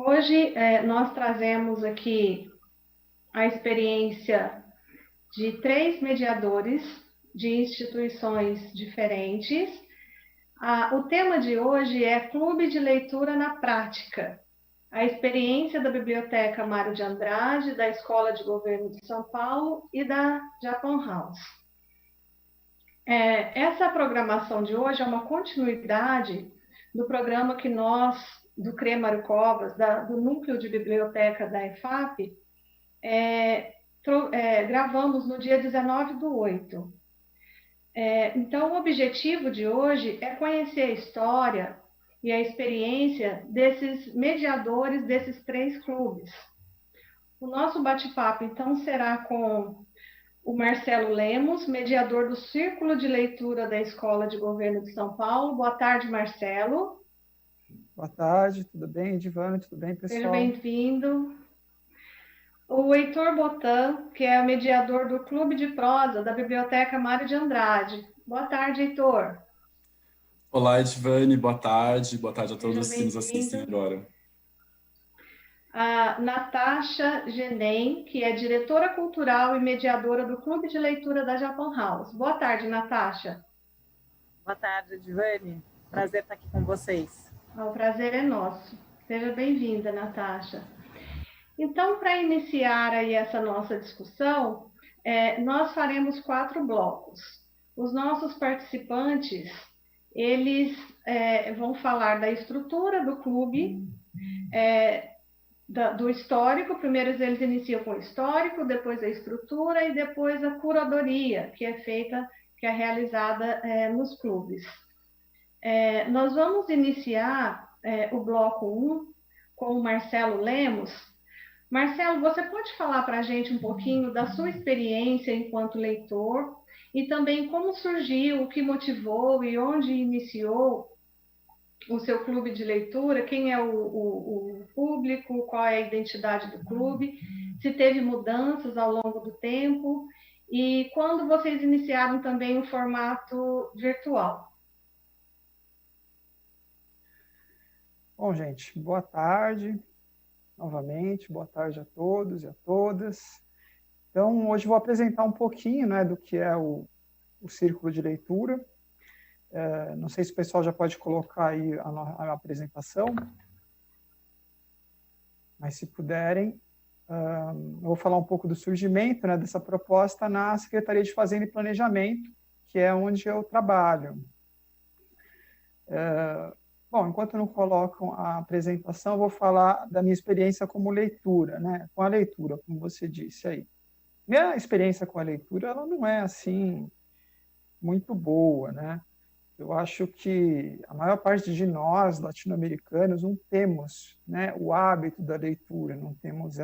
Hoje nós trazemos aqui a experiência de 3 mediadores de instituições diferentes. O tema de hoje é Clube de Leitura na Prática, a experiência da Biblioteca Mário de Andrade, da Escola de Governo de São Paulo e da Japan House. Essa programação de hoje é uma continuidade do programa que nós, do CRE Mário Covas, do Núcleo de Biblioteca da EFAP, gravamos no dia 19/8. Então, o objetivo de hoje é conhecer a história e a experiência desses mediadores desses 3 clubes. O nosso bate-papo, então, será com o Marcelo Lemos, mediador do Círculo de Leitura da Escola de Governo de São Paulo. Boa tarde, Marcelo. Boa tarde, tudo bem, Edivane? Tudo bem, pessoal? Seja bem-vindo. O Heitor Botan, que é o mediador do Clube de Prosa da Biblioteca Mário de Andrade. Boa tarde, Heitor. Olá, Edivane, boa tarde a todos que nos assistem agora. A Natasha Genem, que é diretora cultural e mediadora do Clube de Leitura da Japan House. Boa tarde, Natasha. Boa tarde, Edivane. Prazer estar aqui com vocês. O prazer é nosso. Seja bem-vinda, Natasha. Então, para iniciar aí essa nossa discussão, nós faremos 4 blocos. Os nossos participantes, eles vão falar da estrutura do clube, do histórico. Primeiro eles iniciam com o histórico, depois a estrutura e depois a curadoria, que é realizada nos clubes. Nós vamos iniciar o bloco 1 com o Marcelo Lemos. Marcelo, você pode falar para a gente um pouquinho da sua experiência enquanto leitor e também como surgiu, o que motivou e onde iniciou o seu clube de leitura? Quem é o público, qual é a identidade do clube, se teve mudanças ao longo do tempo e quando vocês iniciaram também o formato virtual? Bom, gente, boa tarde. Novamente, boa tarde a todos e a todas. Então, hoje vou apresentar um pouquinho, né, do que é o Círculo de Leitura. Não sei se o pessoal já pode colocar aí a apresentação, mas se puderem, eu vou falar um pouco do surgimento, né, dessa proposta na Secretaria de Fazenda e Planejamento, que é onde eu trabalho. Bom, enquanto não colocam a apresentação, eu vou falar da minha experiência como leitura, né? Com a leitura, como você disse aí. Minha experiência com a leitura, ela não é, assim, muito boa, né? Eu acho que a maior parte de nós, latino-americanos, não temos, né, o hábito da leitura, não temos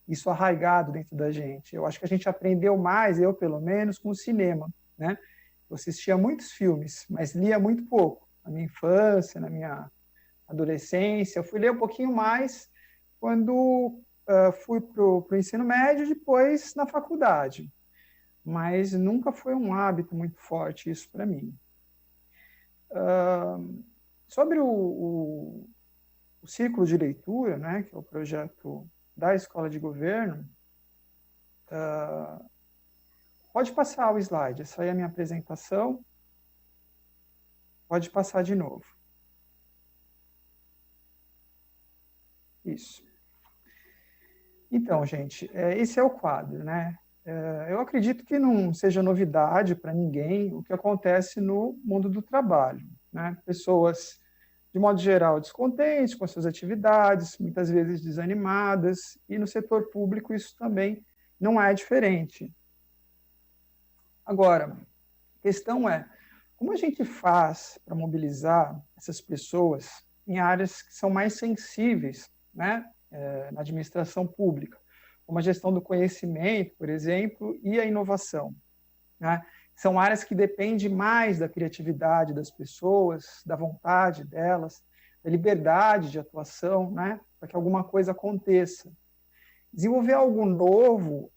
isso arraigado dentro da gente. Eu acho que a gente aprendeu mais, eu pelo menos, com o cinema, né? Eu assistia muitos filmes, mas lia muito pouco. Na minha infância, na minha adolescência. Eu fui ler um pouquinho mais quando fui para o ensino médio e depois na faculdade. Mas nunca foi um hábito muito forte isso para mim. Sobre o Círculo de Leitura, né, que é o projeto da Escola de Governo, pode passar o slide, essa aí é a minha apresentação. Pode passar de novo. Isso. Então, gente, esse é o quadro, né? Eu acredito que não seja novidade para ninguém o que acontece no mundo do trabalho, né? Pessoas, de modo geral, descontentes com as suas atividades, muitas vezes desanimadas, e no setor público isso também não é diferente. Agora, a questão é, como a gente faz para mobilizar essas pessoas em áreas que são mais sensíveis, né, na administração pública, como a gestão do conhecimento, por exemplo, e a inovação, né? São áreas que dependem mais da criatividade das pessoas, da vontade delas, da liberdade de atuação, né, para que alguma coisa aconteça. Desenvolver algo novo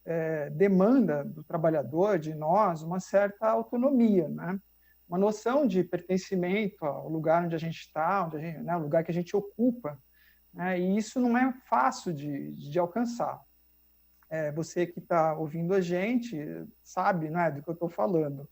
demanda do trabalhador, de nós, uma certa autonomia, né? Uma noção de pertencimento ao lugar onde a gente está, o lugar que a gente ocupa né? E isso não é fácil de alcançar. Você que está ouvindo a gente sabe, né, do que eu estou falando.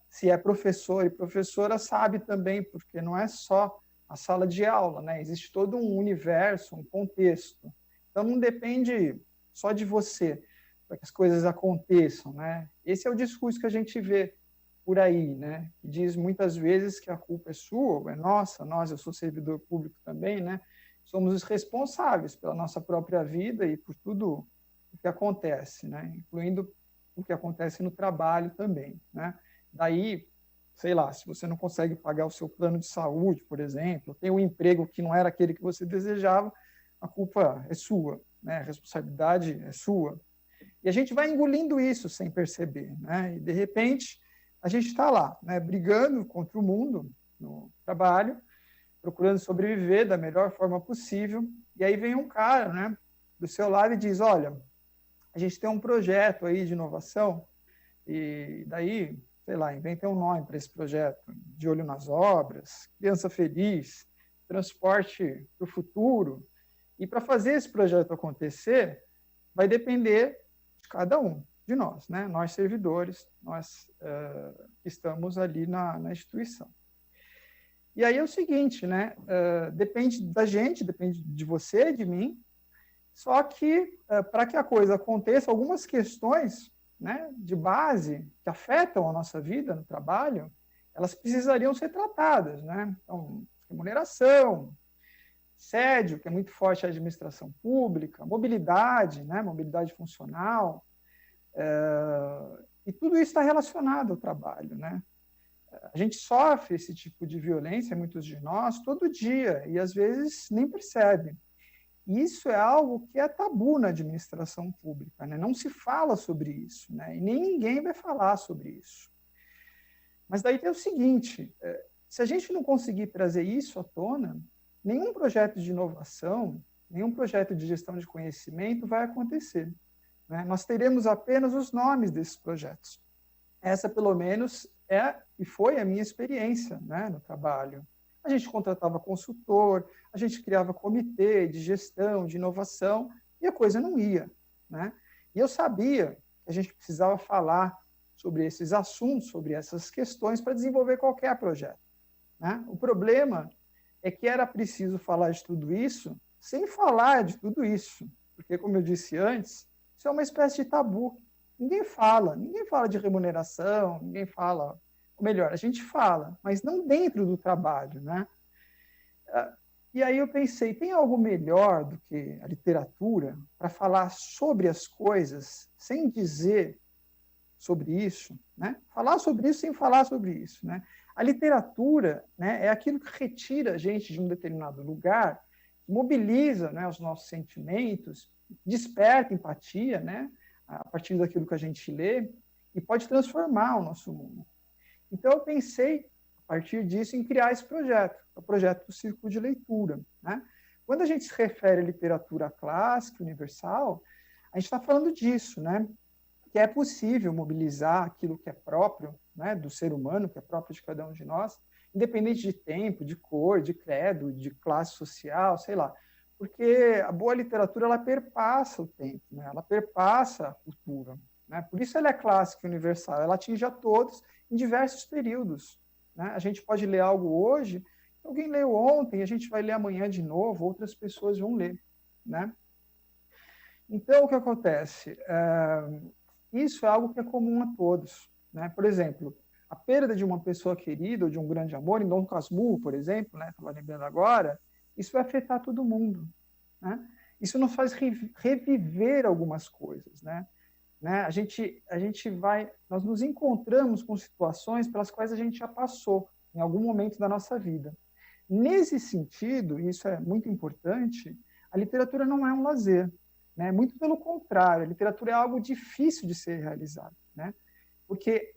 Se é professor e professora, sabe também, porque não é só a sala de aula, né? Existe todo um universo, um contexto. Então, não depende só de você para que as coisas aconteçam, né? Esse é o discurso que a gente vê por aí, né? Que diz muitas vezes que a culpa é sua, ou é nossa, eu sou servidor público também, né? Somos os responsáveis pela nossa própria vida e por tudo o que acontece, né? Incluindo o que acontece no trabalho também, né? Daí, sei lá, se você não consegue pagar o seu plano de saúde, por exemplo, tem um emprego que não era aquele que você desejava, a culpa é sua, né? A responsabilidade é sua. E a gente vai engolindo isso sem perceber, né? E, de repente, a gente está lá, né? Brigando contra o mundo no trabalho, procurando sobreviver da melhor forma possível, e aí vem um cara, né, do seu lado e diz, olha, a gente tem um projeto aí de inovação, e daí, sei lá, inventei um nome para esse projeto, de olho nas obras, criança feliz, transporte para o futuro, e para fazer esse projeto acontecer, vai depender de cada um de nós, né? Nós servidores, nós que estamos ali na instituição. E aí é o seguinte, né? Depende da gente, depende de você, de mim, só que para que a coisa aconteça, algumas questões, né, de base que afetam a nossa vida no trabalho, elas precisariam ser tratadas, né? Então, remuneração, assédio, que é muito forte a administração pública, mobilidade, né, mobilidade funcional, e tudo isso está relacionado ao trabalho, né? A gente sofre esse tipo de violência, muitos de nós, todo dia, e às vezes nem percebe. Isso é algo que é tabu na administração pública, né? Não se fala sobre isso, né? E nem ninguém vai falar sobre isso. Mas daí tem o seguinte, se a gente não conseguir trazer isso à tona, nenhum projeto de inovação, nenhum projeto de gestão de conhecimento vai acontecer, né? Nós teremos apenas os nomes desses projetos. Essa, pelo menos, é e foi a minha experiência, né, no trabalho. A gente contratava consultor, a gente criava comitê de gestão, de inovação, e a coisa não ia, né? E eu sabia que a gente precisava falar sobre esses assuntos, sobre essas questões, para desenvolver qualquer projeto, né? O problema é que era preciso falar de tudo isso sem falar de tudo isso, porque, como eu disse antes, isso é uma espécie de tabu. Ninguém fala de remuneração, ninguém fala, ou melhor, a gente fala, mas não dentro do trabalho, né? E aí eu pensei, tem algo melhor do que a literatura para falar sobre as coisas sem dizer sobre isso, né? Falar sobre isso sem falar sobre isso, né? A literatura, né, é aquilo que retira a gente de um determinado lugar, mobiliza, né, os nossos sentimentos, desperta empatia, né, a partir daquilo que a gente lê, e pode transformar o nosso mundo. Então, eu pensei, a partir disso, em criar esse projeto, o projeto do Círculo de Leitura, né? Quando a gente se refere à literatura clássica, universal, a gente está falando disso, né? Que é possível mobilizar aquilo que é próprio, né, do ser humano, que é próprio de cada um de nós, independente de tempo, de cor, de credo, de classe social, sei lá. Porque a boa literatura, ela perpassa o tempo, né? Ela perpassa a cultura, né? Por isso ela é clássica e universal, ela atinge a todos em diversos períodos, né? A gente pode ler algo hoje, alguém leu ontem, a gente vai ler amanhã de novo, outras pessoas vão ler, né? Então, o que acontece? Isso é algo que é comum a todos, né? Por exemplo, a perda de uma pessoa querida ou de um grande amor, em Dom Casmurro, por exemplo, né? Estava lembrando agora, isso vai afetar todo mundo, né? Isso nos faz reviver algumas coisas, né? Nós nos encontramos com situações pelas quais a gente já passou em algum momento da nossa vida. Nesse sentido, e isso é muito importante, a literatura não é um lazer, né? Muito pelo contrário, a literatura é algo difícil de ser realizado, né? Porque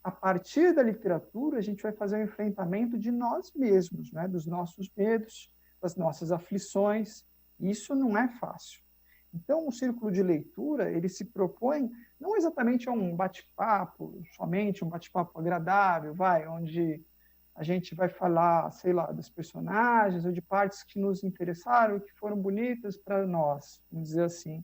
a partir da literatura a gente vai fazer um enfrentamento de nós mesmos, né? Dos nossos medos, das nossas aflições. Isso não é fácil. Então, o círculo de leitura, ele se propõe não exatamente a um bate-papo, somente um bate-papo agradável, onde a gente vai falar, sei lá, dos personagens ou de partes que nos interessaram, que foram bonitas para nós, vamos dizer assim.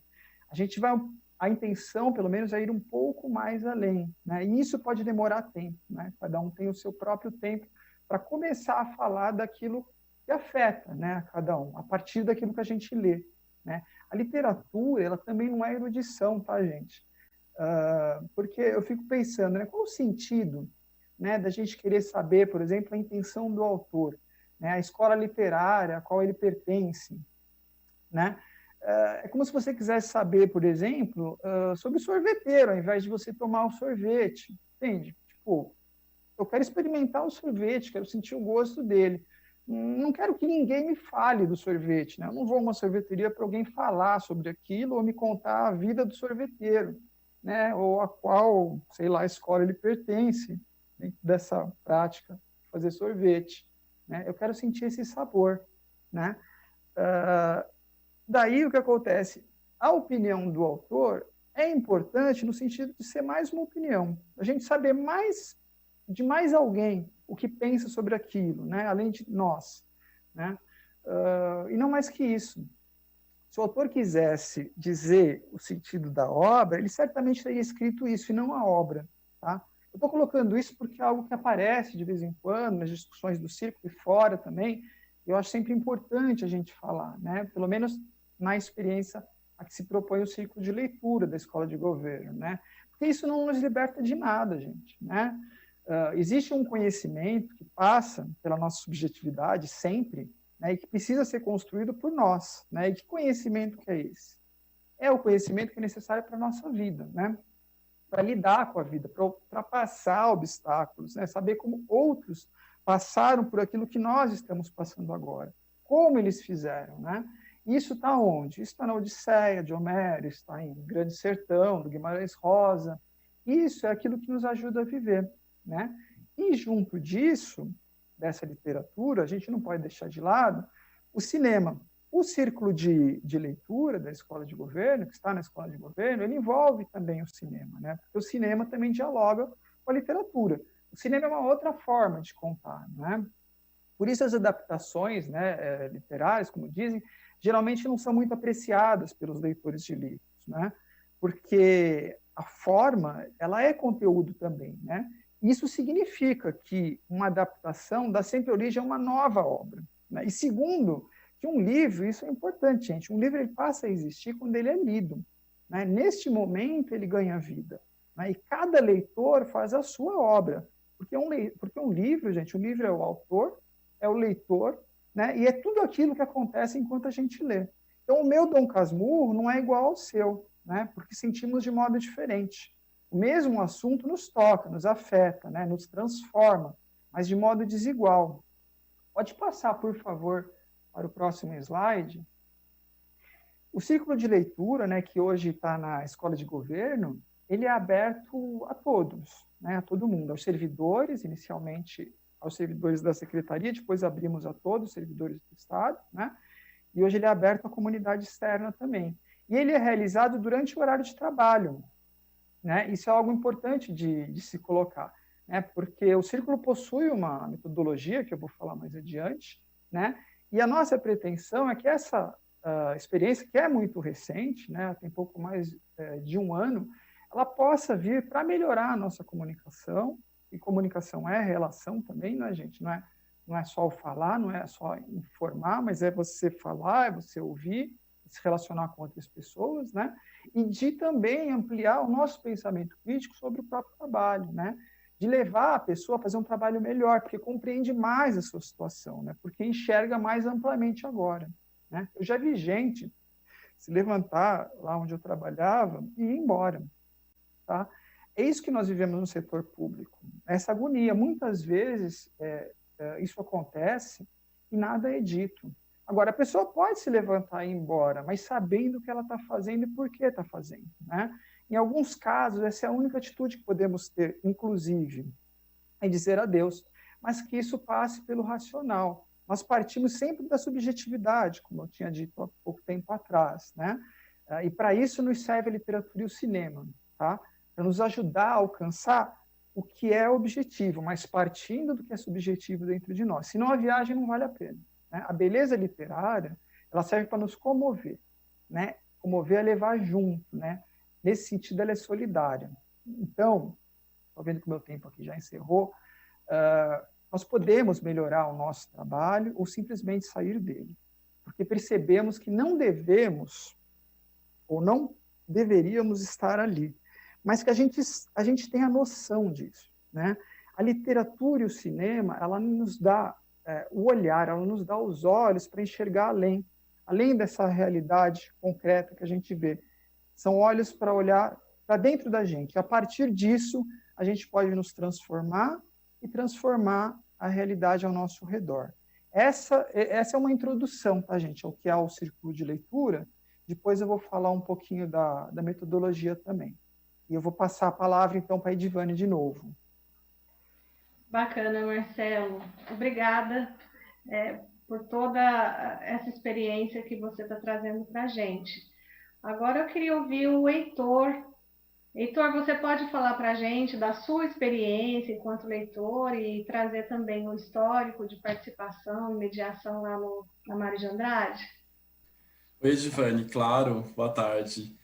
A intenção, pelo menos, é ir um pouco mais além, né? E isso pode demorar tempo, né? Cada um tem o seu próprio tempo para começar a falar daquilo que afeta, né, a cada um, a partir daquilo que a gente lê, né? A literatura, ela também não é erudição, tá, gente? Porque eu fico pensando, né, qual o sentido, né, da gente querer saber, por exemplo, a intenção do autor, né, a escola literária a qual ele pertence, né? É como se você quisesse saber, por exemplo, sobre o sorveteiro, ao invés de você tomar o sorvete, entende? Tipo, eu quero experimentar o sorvete, quero sentir o gosto dele. Não quero que ninguém me fale do sorvete, né? Eu não vou a uma sorveteria para alguém falar sobre aquilo ou me contar a vida do sorveteiro, né? Ou a qual, sei lá, escola ele pertence dentro dessa prática de fazer sorvete, né? Eu quero sentir esse sabor, né? Daí o que acontece? A opinião do autor é importante no sentido de ser mais uma opinião, a gente saber mais de mais alguém o que pensa sobre aquilo, né? Além de nós, né? E não mais que isso. Se o autor quisesse dizer o sentido da obra, ele certamente teria escrito isso e não a obra, tá? Eu estou colocando isso porque é algo que aparece de vez em quando nas discussões do círculo e fora também. E eu acho sempre importante a gente falar, né? Pelo menos na experiência a que se propõe o círculo de leitura da escola de governo, né? Porque isso não nos liberta de nada, gente, né? Existe um conhecimento que passa pela nossa subjetividade sempre, né, e que precisa ser construído por nós, né? E que conhecimento que é esse? É o conhecimento que é necessário para a nossa vida, né? Para lidar com a vida, para ultrapassar obstáculos, né? Saber como outros passaram por aquilo que nós estamos passando agora, como eles fizeram, né? Isso está onde? Isso está na Odisseia de Homero, está em Grande Sertão, do Guimarães Rosa. Isso é aquilo que nos ajuda a viver, né? E junto disso, dessa literatura, a gente não pode deixar de lado o cinema. O círculo de leitura da escola de governo, que está na escola de governo, ele envolve também o cinema, né? Porque o cinema também dialoga com a literatura. O cinema é uma outra forma de contar, né? Por isso as adaptações, né, literárias, como dizem, geralmente não são muito apreciadas pelos leitores de livros, né? Porque a forma, ela é conteúdo também, né? Isso significa que uma adaptação dá sempre origem a uma nova obra, né? E segundo, que um livro, isso é importante, gente, um livro ele passa a existir quando ele é lido, né? Neste momento ele ganha vida, né? E cada leitor faz a sua obra, porque um livro, gente, um livro é o autor, é o leitor, né? E é tudo aquilo que acontece enquanto a gente lê. Então o meu Dom Casmurro não é igual ao seu, né? Porque sentimos de modo diferente. O mesmo assunto nos toca, nos afeta, né? Nos transforma, mas de modo desigual. Pode passar, por favor, para o próximo slide. O círculo de leitura, né, que hoje está na escola de governo, ele é aberto a todos, né, a todo mundo, aos servidores, inicialmente aos servidores da secretaria, depois abrimos a todos os servidores do Estado, né, e hoje ele é aberto à comunidade externa também. E ele é realizado durante o horário de trabalho, né? Isso é algo importante de se colocar, né? Porque o círculo possui uma metodologia, que eu vou falar mais adiante, né? E a nossa pretensão é que essa experiência, que é muito recente, né? Tem pouco mais de um ano, ela possa vir para melhorar a nossa comunicação, e comunicação é relação também, né, gente? Não é só o falar, não é só informar, mas é você falar, é você ouvir, se relacionar com outras pessoas, né? E de também ampliar o nosso pensamento crítico sobre o próprio trabalho, né? De levar a pessoa a fazer um trabalho melhor, porque compreende mais a sua situação, né? Porque enxerga mais amplamente agora, né? Eu já vi gente se levantar lá onde eu trabalhava e ir embora, tá? É isso que nós vivemos no setor público, essa agonia. Muitas vezes isso acontece e nada é dito. Agora, a pessoa pode se levantar e ir embora, mas sabendo o que ela está fazendo e por que está fazendo, né? Em alguns casos, essa é a única atitude que podemos ter, inclusive, é dizer adeus, mas que isso passe pelo racional. Nós partimos sempre da subjetividade, como eu tinha dito há pouco tempo atrás, né? E para isso nos serve a literatura e o cinema, tá? Para nos ajudar a alcançar o que é objetivo, mas partindo do que é subjetivo dentro de nós. Senão a viagem não vale a pena, né? A beleza literária, ela serve para nos comover, né? Comover é levar junto, né? Nesse sentido, ela é solidária. Então, estou vendo que o meu tempo aqui já encerrou, nós podemos melhorar o nosso trabalho ou simplesmente sair dele, porque percebemos que não devemos ou não deveríamos estar ali, mas que a gente tem a noção disso, né? A literatura e o cinema, ela nos dá o olhar, ela nos dá os olhos para enxergar além dessa realidade concreta que a gente vê. São olhos para olhar para dentro da gente. A partir disso, a gente pode nos transformar e transformar a realidade ao nosso redor. Essa é uma introdução, tá, gente, ao que é o círculo de leitura. Depois eu vou falar um pouquinho da metodologia também. E eu vou passar a palavra, então, para a Edivane de novo. Bacana, Marcelo. Obrigada por toda essa experiência que você está trazendo para a gente. Agora eu queria ouvir o Heitor. Heitor, você pode falar para a gente da sua experiência enquanto leitor e trazer também o histórico de participação e mediação lá na Mário de Andrade? Oi, Edivane, claro, boa tarde.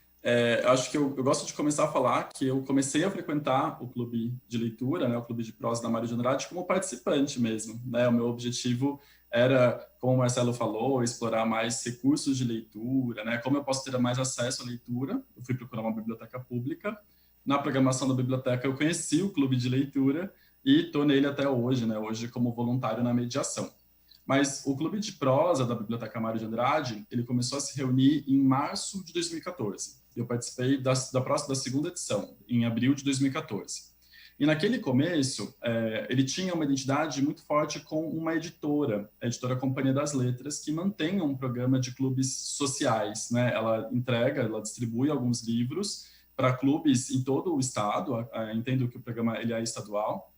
Acho que eu gosto de começar a falar que eu comecei a frequentar o clube de leitura, né, o clube de prosa da Mário de Andrade, como participante mesmo, né? O meu objetivo era, como o Marcelo falou, explorar mais recursos de leitura, né? Como eu posso ter mais acesso à leitura. Eu fui procurar uma biblioteca pública. Na programação da biblioteca, eu conheci o clube de leitura e estou nele até hoje, né? Hoje como voluntário na mediação. Mas o clube de prosa da Biblioteca Mário de Andrade, ele começou a se reunir em março de 2014. Eu participei da segunda edição, em abril de 2014. E naquele começo, ele tinha uma identidade muito forte com uma editora, a editora Companhia das Letras, que mantém um programa de clubes sociais, né? Ela distribui alguns livros para clubes em todo o estado. Entendo que o programa ele é estadual.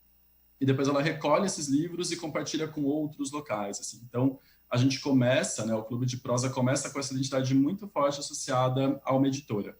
E depois ela recolhe esses livros e compartilha com outros locais, assim. Então, a gente começa, né, o Clube de Prosa começa com essa identidade muito forte associada a uma editora.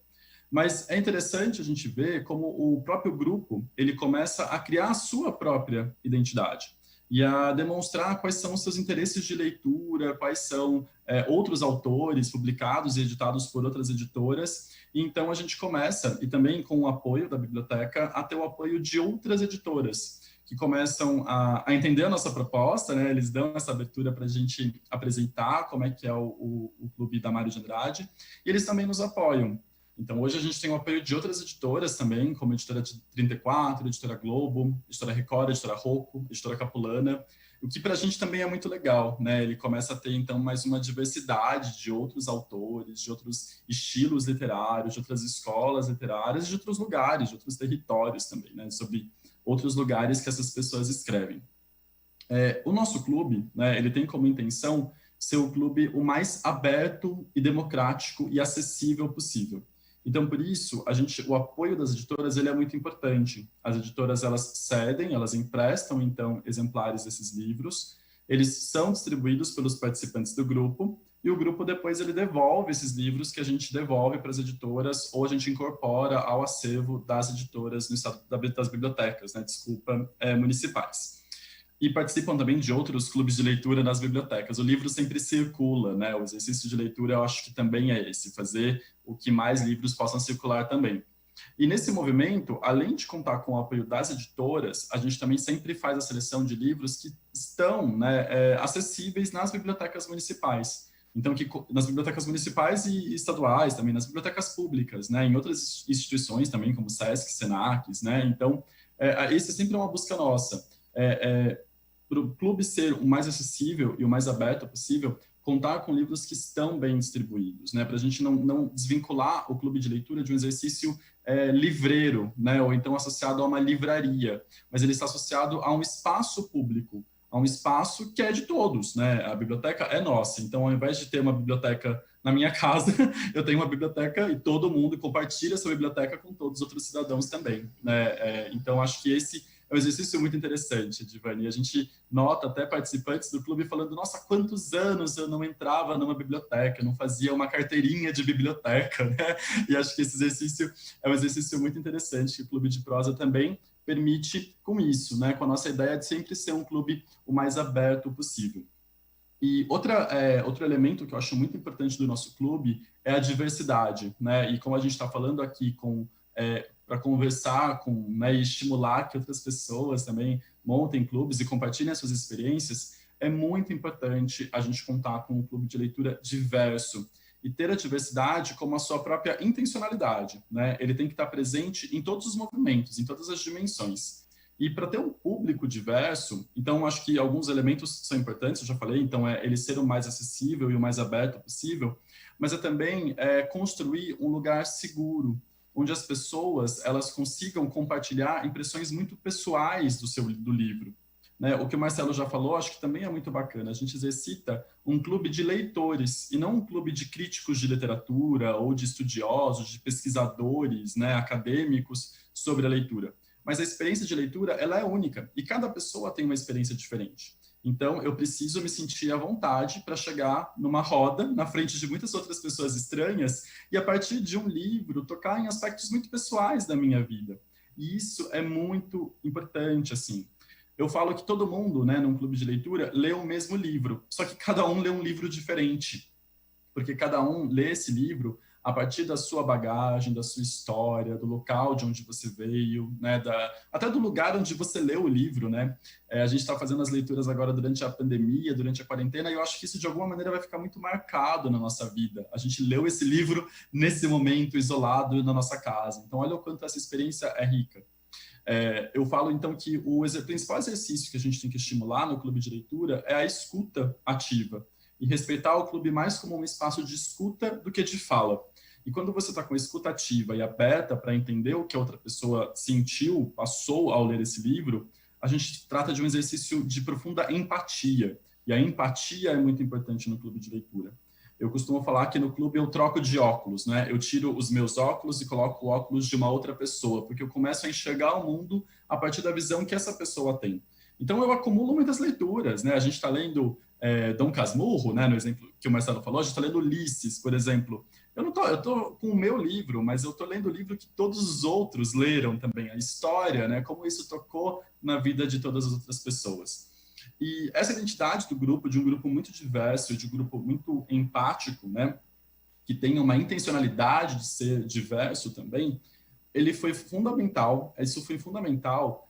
Mas é interessante a gente ver como o próprio grupo, ele começa a criar a sua própria identidade e a demonstrar quais são os seus interesses de leitura, quais são outros autores publicados e editados por outras editoras. E então a gente começa, e também com o apoio da biblioteca, a ter o apoio de outras editoras, que começam a entender a nossa proposta, né? Eles dão essa abertura para a gente apresentar como é que é o Clube da Mário de Andrade, e eles também nos apoiam. Então, hoje a gente tem o apoio de outras editoras também, como a Editora 34, a Editora Globo, a Editora Record, a Editora Rocco, a Editora Capulana, o que para a gente também é muito legal, né? Ele começa a ter, então, mais uma diversidade de outros autores, de outros estilos literários, de outras escolas literárias, de outros lugares, de outros territórios também, né? Sobre outros lugares que essas pessoas escrevem. O nosso clube, né, ele tem como intenção ser o clube o mais aberto e democrático e acessível possível. Então, por isso, o apoio das editoras ele é muito importante. As editoras, elas cedem, elas emprestam, então, exemplares desses livros, eles são distribuídos pelos participantes do grupo, e o grupo depois ele devolve esses livros que a gente devolve para as editoras ou a gente incorpora ao acervo das editoras no estado das bibliotecas, né, municipais. E participam também de outros clubes de leitura nas bibliotecas. O livro sempre circula, né? O exercício de leitura eu acho que também é esse, fazer o que mais livros possam circular também. E nesse movimento, além de contar com o apoio das editoras, a gente também sempre faz a seleção de livros que estão, né, acessíveis nas bibliotecas municipais. Então, nas bibliotecas municipais e estaduais também, nas bibliotecas públicas, né, em outras instituições também, como SESC, SENACs, né, então, esse sempre é uma busca nossa. Para o clube ser o mais acessível e o mais aberto possível, contar com livros que estão bem distribuídos, né, para a gente não desvincular o clube de leitura de um exercício livreiro, né, ou então associado a uma livraria, mas ele está associado a um espaço público, a um espaço que é de todos, né? A biblioteca é nossa. Então, ao invés de ter uma biblioteca na minha casa, eu tenho uma biblioteca e todo mundo compartilha essa biblioteca com todos os outros cidadãos também, né? Então, acho que esse é um exercício muito interessante, Edivane. A gente nota até participantes do clube falando, nossa, quantos anos eu não entrava numa biblioteca, não fazia uma carteirinha de biblioteca, né? E acho que esse exercício é um exercício muito interessante que o Clube de Prosa também permite com isso, né? Com a nossa ideia de sempre ser um clube o mais aberto possível. E outro elemento que eu acho muito importante do nosso clube é a diversidade, né? E como a gente está falando aqui para conversar né, e estimular que outras pessoas também montem clubes e compartilhem as suas experiências, é muito importante a gente contar com um clube de leitura diverso e ter a diversidade como a sua própria intencionalidade, né? Ele tem que estar presente em todos os movimentos, em todas as dimensões. E para ter um público diverso, então acho que alguns elementos são importantes, eu já falei, então ele ser o mais acessível e o mais aberto possível, mas também construir um lugar seguro, onde as pessoas elas consigam compartilhar impressões muito pessoais do livro. Né? O que o Marcelo já falou, acho que também é muito bacana. A gente exercita um clube de leitores e não um clube de críticos de literatura ou de estudiosos, de pesquisadores, né, acadêmicos sobre a leitura. Mas a experiência de leitura, ela é única e cada pessoa tem uma experiência diferente. Então, eu preciso me sentir à vontade para chegar numa roda, na frente de muitas outras pessoas estranhas, e a partir de um livro, tocar em aspectos muito pessoais da minha vida. E isso é muito importante, assim. Eu falo que todo mundo, né, num clube de leitura, lê o mesmo livro, só que cada um lê um livro diferente. Porque cada um lê esse livro a partir da sua bagagem, da sua história, do local de onde você veio, né, até do lugar onde você leu o livro, né? A gente está fazendo as leituras agora durante a pandemia, durante a quarentena, e eu acho que isso de alguma maneira vai ficar muito marcado na nossa vida. A gente leu esse livro nesse momento, isolado na nossa casa. Então, olha o quanto essa experiência é rica. Eu falo, então, que o principal exercício que a gente tem que estimular no clube de leitura é a escuta ativa e respeitar o clube mais como um espaço de escuta do que de fala. E quando você está com a escuta ativa e aberta para entender o que a outra pessoa sentiu, passou ao ler esse livro, a gente trata de um exercício de profunda empatia. E a empatia é muito importante no clube de leitura. Eu costumo falar que no clube eu troco de óculos, né? Eu tiro os meus óculos e coloco o óculos de uma outra pessoa, porque eu começo a enxergar o mundo a partir da visão que essa pessoa tem. Então eu acumulo muitas leituras, né? A gente está lendo Dom Casmurro, né? No exemplo que o Marcelo falou, a gente está lendo Ulisses, por exemplo. Eu tô com o meu livro, mas eu estou lendo o livro que todos os outros leram também, a história, né? Como isso tocou na vida de todas as outras pessoas. E essa identidade do grupo, de um grupo muito diverso, de um grupo muito empático, né? Que tem uma intencionalidade de ser diverso também, ele foi fundamental, isso foi fundamental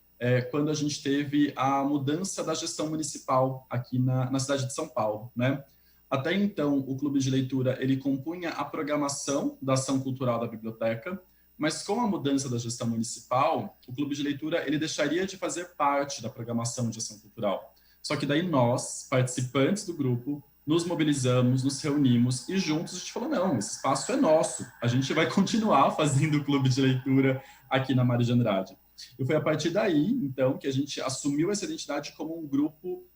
quando a gente teve a mudança da gestão municipal aqui na cidade de São Paulo, né? Até então, o Clube de Leitura, ele compunha a programação da ação cultural da biblioteca, mas com a mudança da gestão municipal, o Clube de Leitura, ele deixaria de fazer parte da programação de ação cultural. Só que daí nós, participantes do grupo, nos mobilizamos, nos reunimos e juntos a gente falou, não, esse espaço é nosso, a gente vai continuar fazendo o Clube de Leitura aqui na Mário de Andrade. E foi a partir daí, então, que a gente assumiu essa identidade como um grupo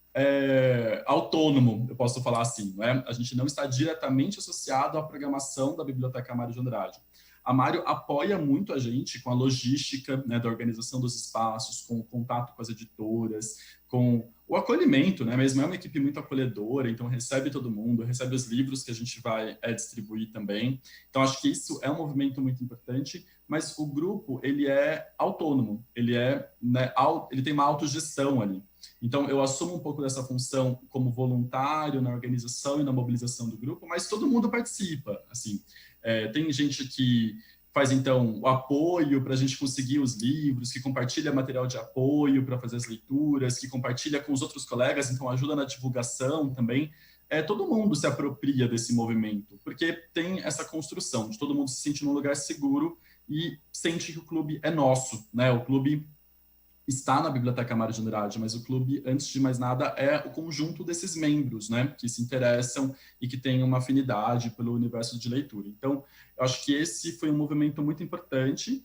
autônomo, eu posso falar assim, não é? A gente não está diretamente associado à programação da Biblioteca Mário de Andrade. A Mário apoia muito a gente com a logística, né, da organização dos espaços, com o contato com as editoras, com o acolhimento, né, mesmo é uma equipe muito acolhedora, então recebe todo mundo, recebe os livros que a gente vai distribuir também. Então acho que isso é um movimento muito importante, mas o grupo, ele é autônomo, ele tem uma autogestão ali. Então, eu assumo um pouco dessa função como voluntário na organização e na mobilização do grupo, mas todo mundo participa, assim. Tem gente que faz, então, o apoio para a gente conseguir os livros, que compartilha material de apoio para fazer as leituras, que compartilha com os outros colegas, então ajuda na divulgação também. Todo mundo se apropria desse movimento, porque tem essa construção de todo mundo se sentir num lugar seguro e sente que o clube é nosso, né? O clube está na Biblioteca Mário de Andrade, mas o clube, antes de mais nada, é o conjunto desses membros, né, que se interessam e que têm uma afinidade pelo universo de leitura. Então, eu acho que esse foi um movimento muito importante.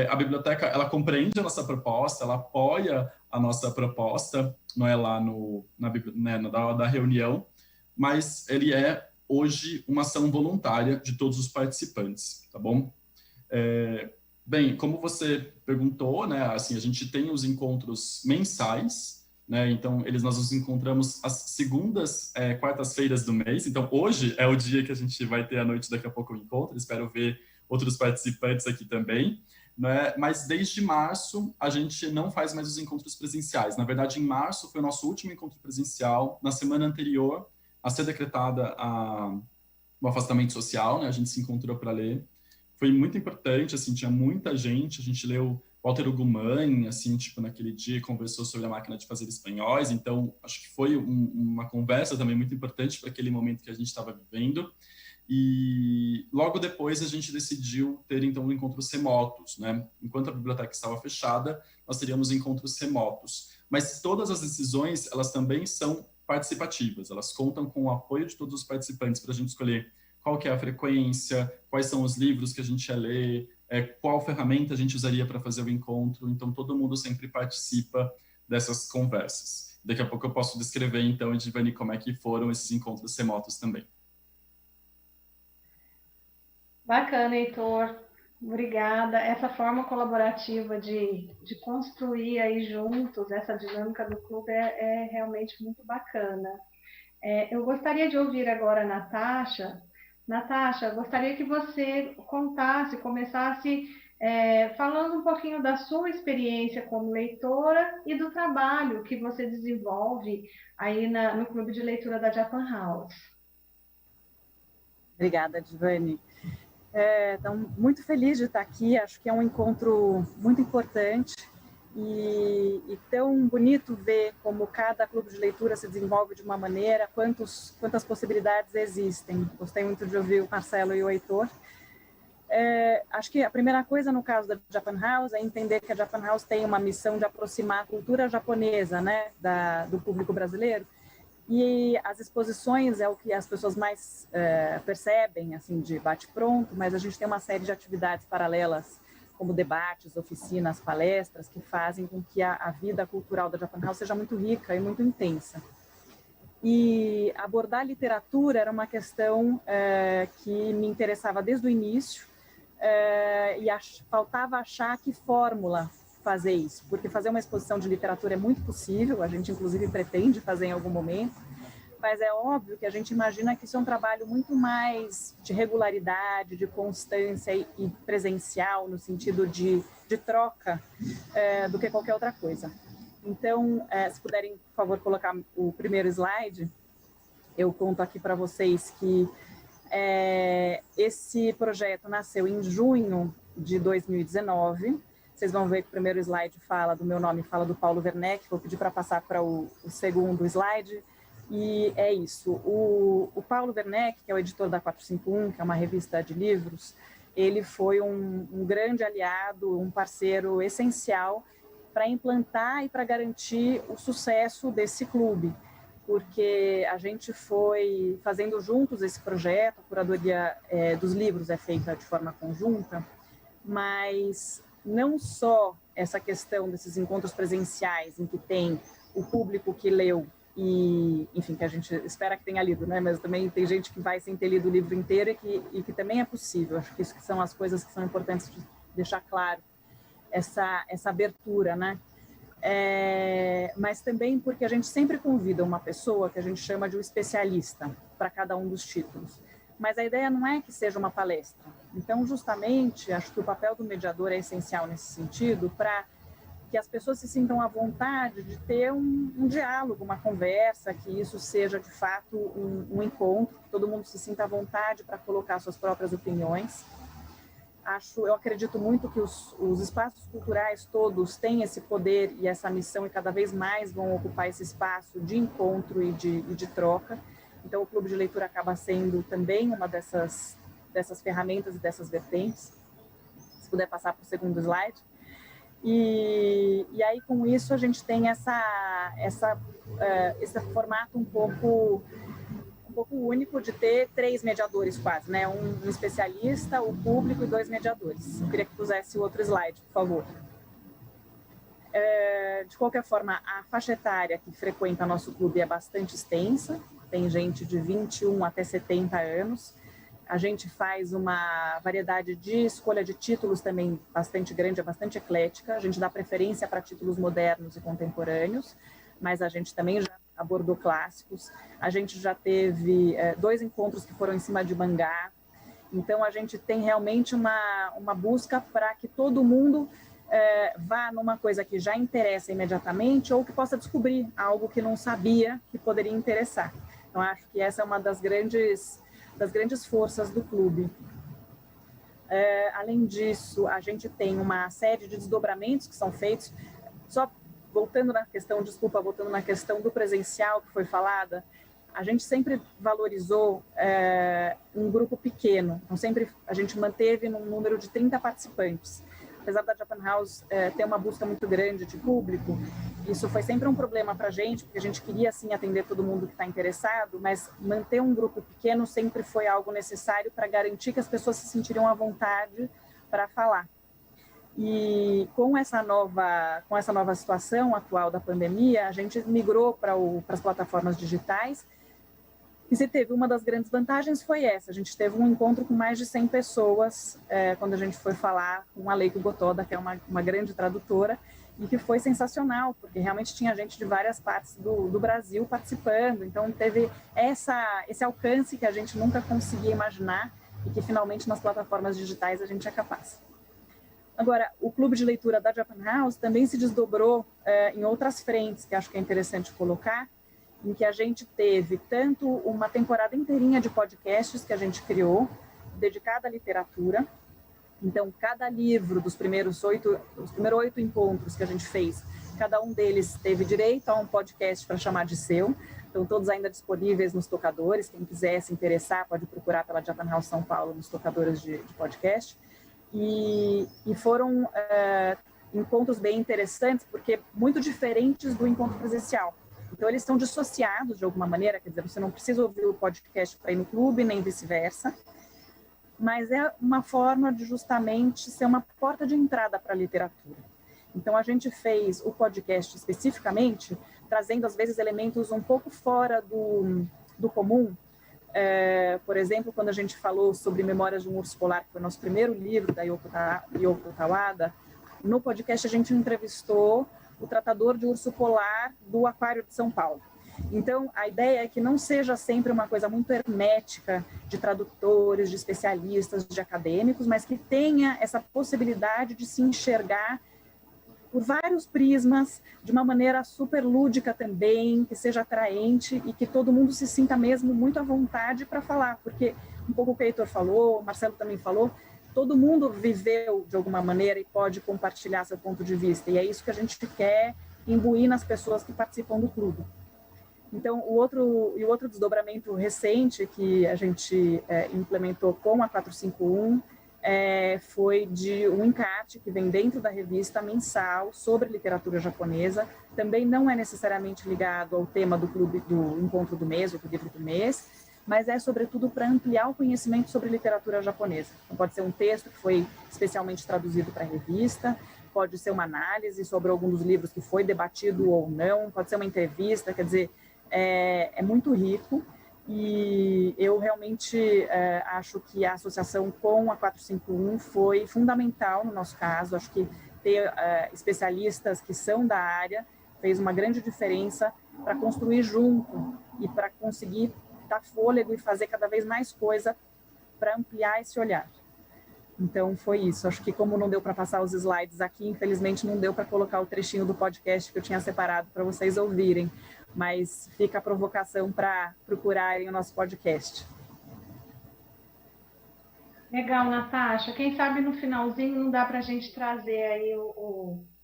A biblioteca, ela compreende a nossa proposta, ela apoia a nossa proposta, não é lá da reunião, mas ele é, hoje, uma ação voluntária de todos os participantes, tá bom? Bem, como você perguntou, né, assim, a gente tem os encontros mensais, né, então nós nos encontramos às segundas, quartas-feiras do mês, então hoje é o dia que a gente vai ter à noite, daqui a pouco o encontro, espero ver outros participantes aqui também, né? Mas desde março a gente não faz mais os encontros presenciais. Na verdade, em março foi o nosso último encontro presencial. Na semana anterior a ser decretada o afastamento social, né? A gente se encontrou para ler. Foi muito importante, assim, tinha muita gente. A gente leu Walter Ugumãe, assim, tipo, naquele dia conversou sobre a máquina de fazer espanhóis. Então, acho que foi uma conversa também muito importante para aquele momento que a gente estava vivendo. E logo depois a gente decidiu ter, então, encontros remotos, né? Enquanto a biblioteca estava fechada, nós teríamos encontros remotos. Mas todas as decisões, elas também são participativas, elas contam com o apoio de todos os participantes para a gente escolher qual que é a frequência, quais são os livros que a gente ia ler, qual ferramenta a gente usaria para fazer o encontro. Então, todo mundo sempre participa dessas conversas. Daqui a pouco eu posso descrever, então, Edivane, como é que foram esses encontros remotos também. Bacana, Heitor. Obrigada. Essa forma colaborativa de construir aí juntos essa dinâmica do clube é realmente muito bacana. Eu gostaria de ouvir agora a Natasha. Natasha, gostaria que você começasse falando um pouquinho da sua experiência como leitora e do trabalho que você desenvolve aí no Clube de Leitura da Japan House. Obrigada, Edivane. Então, muito feliz de estar aqui, acho que é um encontro muito importante e tão bonito ver como cada clube de leitura se desenvolve de uma maneira, quantas possibilidades existem. Gostei muito de ouvir o Marcelo e o Heitor. Acho que a primeira coisa no caso da Japan House é entender que a Japan House tem uma missão de aproximar a cultura japonesa, né, do público brasileiro. E as exposições é o que as pessoas mais percebem, assim, de bate-pronto, mas a gente tem uma série de atividades paralelas, como debates, oficinas, palestras, que fazem com que a vida cultural da Japan House seja muito rica e muito intensa. E abordar literatura era uma questão que me interessava desde o início, e faltava achar que fórmula fazer isso, porque fazer uma exposição de literatura é muito possível, a gente inclusive pretende fazer em algum momento, mas é óbvio que a gente imagina que isso é um trabalho muito mais de regularidade, de constância e presencial, no sentido de troca, do que qualquer outra coisa. Então, se puderem, por favor, colocar o primeiro slide, eu conto aqui para vocês que esse projeto nasceu em junho de 2019. Vocês vão ver que o primeiro slide fala do meu nome, fala do Paulo Werneck. Vou pedir para passar para o segundo slide. E é isso. O Paulo Werneck, que é o editor da 451, que é uma revista de livros, ele foi um grande aliado, um parceiro essencial para implantar e para garantir o sucesso desse clube, porque a gente foi fazendo juntos esse projeto, a curadoria dos livros é feita de forma conjunta, mas não só essa questão desses encontros presenciais em que tem o público que leu e, enfim, que a gente espera que tenha lido, né? Mas também tem gente que vai sem ter lido o livro inteiro e que também é possível. Acho que isso que são as coisas que são importantes de deixar claro, essa abertura, né? Mas também porque a gente sempre convida uma pessoa que a gente chama de um especialista para cada um dos títulos. Mas a ideia não é que seja uma palestra. Então, justamente, acho que o papel do mediador é essencial nesse sentido, para que as pessoas se sintam à vontade de ter um diálogo, uma conversa, que isso seja, de fato, um encontro, que todo mundo se sinta à vontade para colocar suas próprias opiniões. Eu acredito muito que os espaços culturais todos têm esse poder e essa missão e cada vez mais vão ocupar esse espaço de encontro e de troca. Então, o Clube de Leitura acaba sendo também uma dessas ferramentas e dessas vertentes. Se puder passar para o segundo slide. E aí, com isso, a gente tem esse formato um pouco único de ter 3 mediadores quase, né? Um especialista, o público e 2 mediadores. Eu queria que pusesse o outro slide, por favor. De qualquer forma, a faixa etária que frequenta nosso clube é bastante extensa, tem gente de 21 até 70 anos. A gente faz uma variedade de escolha de títulos também bastante grande, é bastante eclética. A gente dá preferência para títulos modernos e contemporâneos, mas a gente também já abordou clássicos. A gente já teve 2 encontros que foram em cima de mangá. Então, a gente tem realmente uma busca para que todo mundo vá numa coisa que já interessa imediatamente ou que possa descobrir algo que não sabia que poderia interessar. Então, acho que essa é uma das grandes forças do clube. Além disso, a gente tem uma série de desdobramentos que são feitos. Só voltando na questão do presencial que foi falada, a gente sempre valorizou um grupo pequeno. Então, sempre a gente manteve num número de 30 participantes. Apesar da Japan House ter uma busca muito grande de público, isso foi sempre um problema para a gente, porque a gente queria, sim, atender todo mundo que está interessado, mas manter um grupo pequeno sempre foi algo necessário para garantir que as pessoas se sentiriam à vontade para falar. E com essa nova situação atual da pandemia, a gente migrou para as plataformas digitais. E se teve uma das grandes vantagens foi essa, a gente teve um encontro com mais de 100 pessoas quando a gente foi falar com a Leiko Gotoda, que é uma grande tradutora, e que foi sensacional, porque realmente tinha gente de várias partes do Brasil participando, então teve esse alcance que a gente nunca conseguia imaginar e que finalmente nas plataformas digitais a gente é capaz. Agora, o clube de leitura da Japan House também se desdobrou em outras frentes, que acho que é interessante colocar, em que a gente teve tanto uma temporada inteirinha de podcasts que a gente criou, dedicada à literatura. Então, cada livro dos primeiros 8 encontros que a gente fez, cada um deles teve direito a um podcast para chamar de seu. Então, todos ainda disponíveis nos tocadores. Quem quiser se interessar pode procurar pela Japan House São Paulo nos tocadores de podcast. E foram encontros bem interessantes, porque muito diferentes do encontro presencial. Então, eles estão dissociados de alguma maneira, quer dizer, você não precisa ouvir o podcast para ir no clube, nem vice-versa, mas é uma forma de justamente ser uma porta de entrada para a literatura. Então, a gente fez o podcast especificamente, trazendo, às vezes, elementos um pouco fora do comum. Por exemplo, quando a gente falou sobre Memórias de um Urso Polar, que foi o nosso primeiro livro da Yoko Tawada, no podcast a gente entrevistou o tratador de urso polar do Aquário de São Paulo. Então, a ideia é que não seja sempre uma coisa muito hermética de tradutores, de especialistas, de acadêmicos, mas que tenha essa possibilidade de se enxergar por vários prismas, de uma maneira super lúdica também, que seja atraente e que todo mundo se sinta mesmo muito à vontade para falar, porque um pouco o que o Heitor falou, o Marcelo também falou, todo mundo viveu de alguma maneira e pode compartilhar seu ponto de vista, e é isso que a gente quer imbuir nas pessoas que participam do clube. Então, o outro desdobramento recente que a gente implementou com a 451 foi de um encarte que vem dentro da revista mensal sobre literatura japonesa. Também não é necessariamente ligado ao tema do clube, do encontro do mês ou do livro do mês, mas é sobretudo para ampliar o conhecimento sobre literatura japonesa. Então, pode ser um texto que foi especialmente traduzido para a revista, pode ser uma análise sobre algum dos livros que foi debatido ou não, pode ser uma entrevista, quer dizer, é muito rico. E eu realmente acho que a associação com a 451 foi fundamental no nosso caso. Acho que ter especialistas que são da área fez uma grande diferença para construir junto e para conseguir dar fôlego e fazer cada vez mais coisa para ampliar esse olhar. Então, foi isso. Acho que como não deu para passar os slides aqui, infelizmente não deu para colocar o trechinho do podcast que eu tinha separado para vocês ouvirem, mas fica a provocação para procurarem o nosso podcast. Legal, Natasha. Quem sabe no finalzinho não dá para a gente trazer aí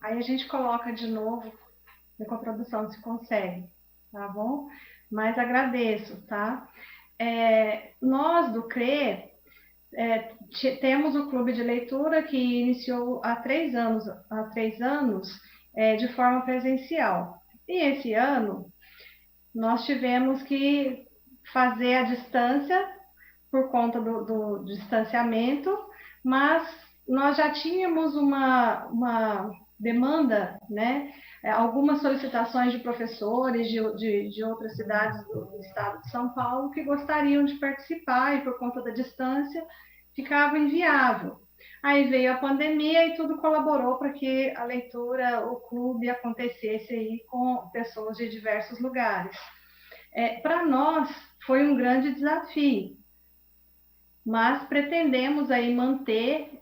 aí a gente coloca de novo, com a produção se consegue, tá bom? Mas agradeço, tá? Nós do CRE temos o clube de leitura que iniciou há 3 anos de forma presencial. E esse ano nós tivemos que fazer a distância por conta do distanciamento, mas nós já tínhamos uma demanda, né? Algumas solicitações de professores de outras cidades do estado de São Paulo que gostariam de participar e por conta da distância ficava inviável. Aí veio a pandemia e tudo colaborou para que a leitura, o clube acontecesse aí com pessoas de diversos lugares. Para nós foi um grande desafio, mas pretendemos aí manter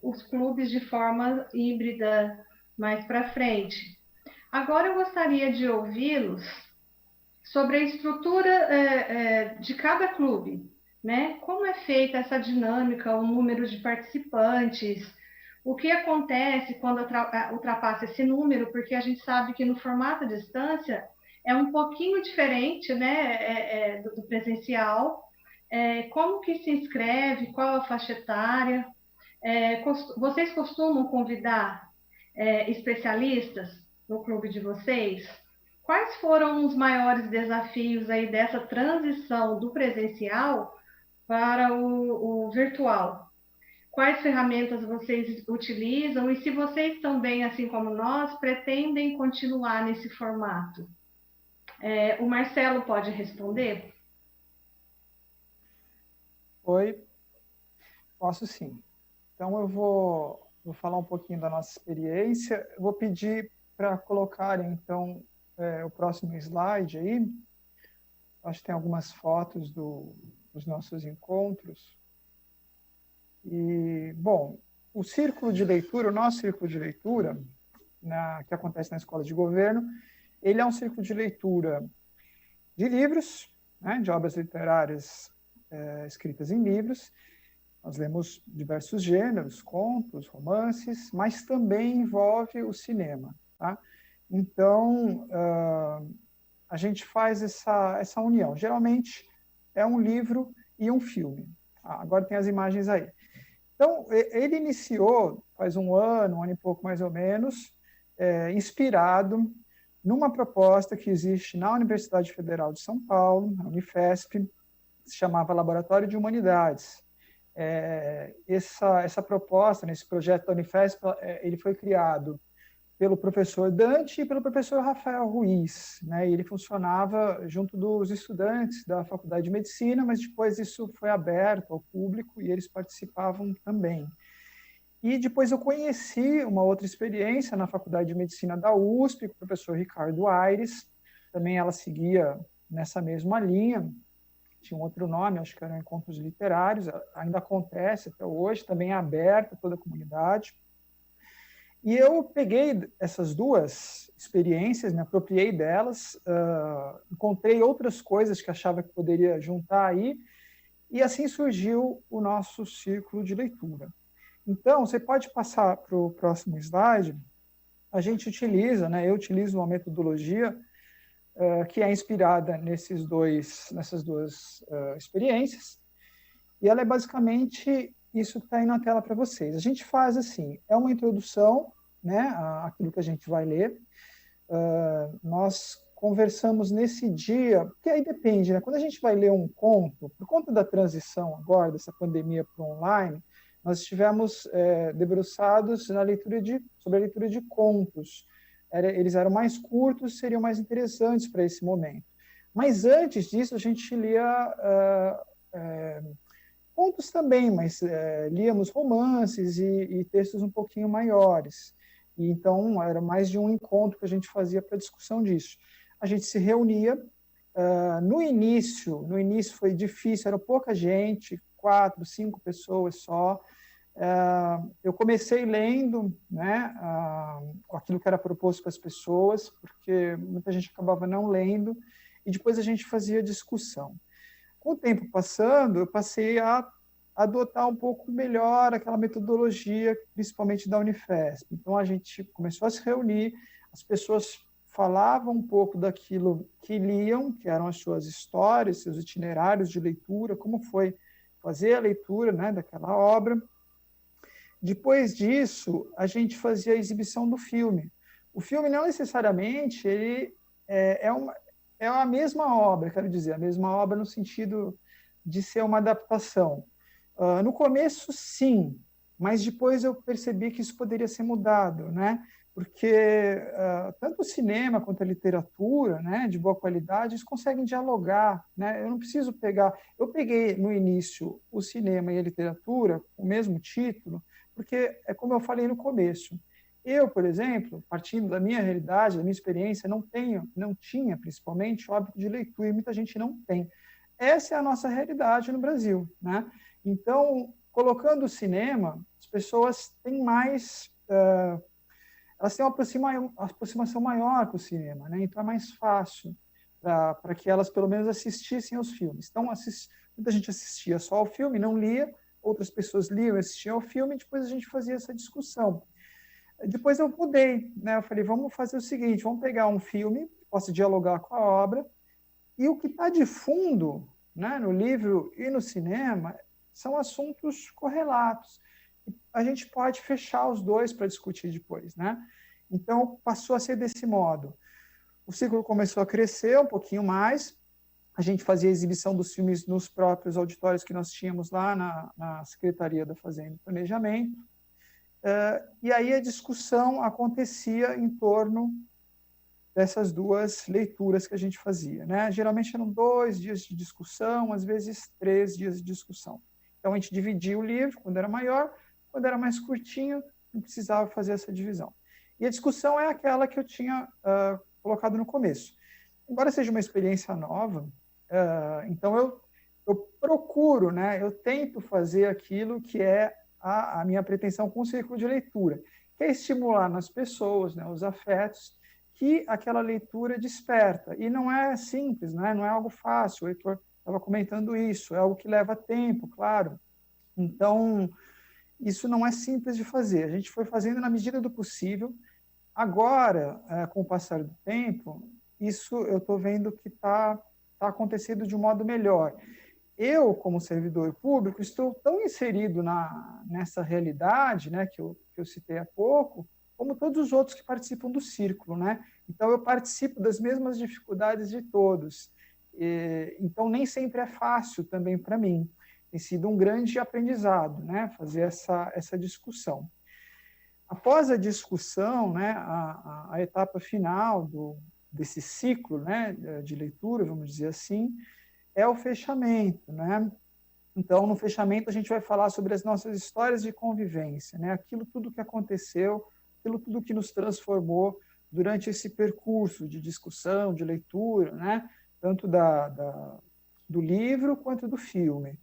os clubes de forma híbrida mais para frente. Agora eu gostaria de ouvi-los sobre a estrutura de cada clube, né? Como é feita essa dinâmica, o número de participantes, o que acontece quando ultrapassa esse número, porque a gente sabe que no formato à distância é um pouquinho diferente, né, do presencial. Como que se inscreve, qual a faixa etária? Vocês costumam convidar especialistas no clube de vocês? Quais foram os maiores desafios aí dessa transição do presencial para o virtual? Quais ferramentas vocês utilizam e se vocês também, assim como nós, pretendem continuar nesse formato? O Marcelo pode responder? Oi, posso sim. Então, eu vou falar um pouquinho da nossa experiência. Eu vou pedir para colocarem, então, o próximo slide aí. Acho que tem algumas fotos dos nossos encontros. E, bom, o círculo de leitura, o nosso círculo de leitura, que acontece na Escola de Governo, ele é um círculo de leitura de livros, né, de obras literárias escritas em livros. Nós lemos diversos gêneros, contos, romances, mas também envolve o cinema. Tá? Então, a gente faz essa união. Geralmente, é um livro e um filme. Agora tem as imagens aí. Então, ele iniciou faz um ano e pouco mais ou menos, inspirado numa proposta que existe na Universidade Federal de São Paulo, na Unifesp, que se chamava Laboratório de Humanidades. Essa proposta, esse projeto da Unifesp, ele foi criado pelo professor Dante e pelo professor Rafael Ruiz, né? E ele funcionava junto dos estudantes da Faculdade de Medicina, mas depois isso foi aberto ao público e eles participavam também. E depois eu conheci uma outra experiência na Faculdade de Medicina da USP, com o professor Ricardo Aires, também ela seguia nessa mesma linha, tinha um outro nome, acho que eram Encontros Literários, ainda acontece até hoje, também é aberto a toda a comunidade. E eu peguei essas duas experiências, me apropriei delas, encontrei outras coisas que achava que poderia juntar aí, e assim surgiu o nosso círculo de leitura. Então, você pode passar para o próximo slide. A gente utiliza, né, eu utilizo uma metodologia que é inspirada nessas duas experiências, e ela é basicamente, isso está aí na tela para vocês. A gente faz assim, é uma introdução, né, àquilo que a gente vai ler. Nós conversamos nesse dia, porque aí depende, né? Quando a gente vai ler um conto, por conta da transição agora, dessa pandemia para o online, nós estivemos debruçados sobre a leitura de contos. Eles eram mais curtos, seriam mais interessantes para esse momento. Mas antes disso, a gente lia contos também, mas líamos romances e textos um pouquinho maiores. E, então, era mais de um encontro que a gente fazia para discussão disso. A gente se reunia. No início foi difícil, era pouca gente, 4, 5 pessoas só. Eu comecei lendo, né, aquilo que era proposto para as pessoas, porque muita gente acabava não lendo, e depois a gente fazia discussão. Com o tempo passando, eu passei a adotar um pouco melhor aquela metodologia, principalmente da Unifesp. Então, a gente começou a se reunir, as pessoas falavam um pouco daquilo que liam, que eram as suas histórias, seus itinerários de leitura, como foi fazer a leitura, né, daquela obra. Depois disso, a gente fazia a exibição do filme. O filme não necessariamente ele é a mesma obra, quero dizer, a mesma obra no sentido de ser uma adaptação. No começo, sim, mas depois eu percebi que isso poderia ser mudado, né? Porque tanto o cinema quanto a literatura, né, de boa qualidade, eles conseguem dialogar, né? Eu não preciso pegar... Eu peguei, no início, o cinema e a literatura, o mesmo título, porque é como eu falei no começo. Eu, por exemplo, partindo da minha realidade, da minha experiência, não tinha, principalmente, o hábito de leitura, e muita gente não tem. Essa é a nossa realidade no Brasil, né? Então, colocando o cinema, as pessoas têm mais... elas têm uma aproximação maior com o cinema, né? Então é mais fácil para que elas, pelo menos, assistissem aos filmes. Então, muita gente assistia só ao filme, não lia, outras pessoas liam e assistiam ao filme, e depois a gente fazia essa discussão. Depois eu mudei, né? Eu falei, vamos fazer o seguinte, vamos pegar um filme que possa dialogar com a obra, e o que está de fundo, né, no livro e no cinema são assuntos correlatos. A gente pode fechar os dois para discutir depois, né? Então, passou a ser desse modo. O ciclo começou a crescer um pouquinho mais, a gente fazia exibição dos filmes nos próprios auditórios que nós tínhamos lá na Secretaria da Fazenda e Planejamento, e aí a discussão acontecia em torno dessas duas leituras que a gente fazia, né? Geralmente eram 2 dias de discussão, às vezes 3 dias de discussão. Então, a gente dividia o livro quando era maior, quando era mais curtinho, não precisava fazer essa divisão. E a discussão é aquela que eu tinha colocado no começo. Embora seja uma experiência nova, então eu procuro, né, eu tento fazer aquilo que é a minha pretensão com o círculo de leitura, que é estimular nas pessoas, né, os afetos, que aquela leitura desperta. E não é simples, né, não é algo fácil, o Heitor estava comentando isso, é algo que leva tempo, claro. Então, isso não é simples de fazer. A gente foi fazendo na medida do possível. Agora, com o passar do tempo, isso eu estou vendo que está acontecendo de um modo melhor. Eu, como servidor público, estou tão inserido nessa realidade, né, que eu citei há pouco, como todos os outros que participam do círculo, né? Então, eu participo das mesmas dificuldades de todos. Então, nem sempre é fácil também para mim. Tem sido um grande aprendizado, né, fazer essa discussão. Após a discussão, né, a etapa final desse ciclo, né, de leitura, vamos dizer assim, é o fechamento, né? Então, no fechamento, a gente vai falar sobre as nossas histórias de convivência, né? Aquilo tudo que aconteceu, aquilo tudo que nos transformou durante esse percurso de discussão, de leitura, né? Tanto do livro quanto do filme.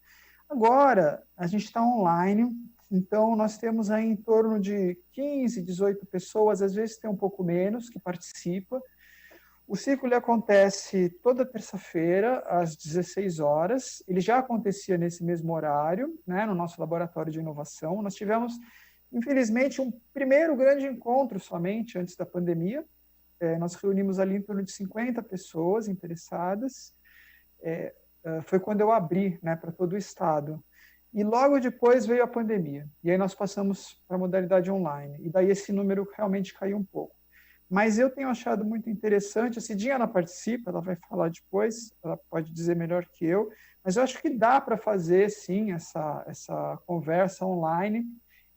Agora, a gente está online, então nós temos aí em torno de 15, 18 pessoas, às vezes tem um pouco menos, que participa. O ciclo acontece toda terça-feira, às 16 horas. Ele já acontecia nesse mesmo horário, né, no nosso laboratório de inovação. Nós tivemos, infelizmente, um primeiro grande encontro somente antes da pandemia. Nós reunimos ali em torno de 50 pessoas interessadas. Foi quando eu abri, né, para todo o estado. E logo depois veio a pandemia. E aí nós passamos para a modalidade online. E daí esse número realmente caiu um pouco. Mas eu tenho achado muito interessante, a Cidinha ela participa, ela vai falar depois, ela pode dizer melhor que eu, mas eu acho que dá para fazer, sim, essa conversa online.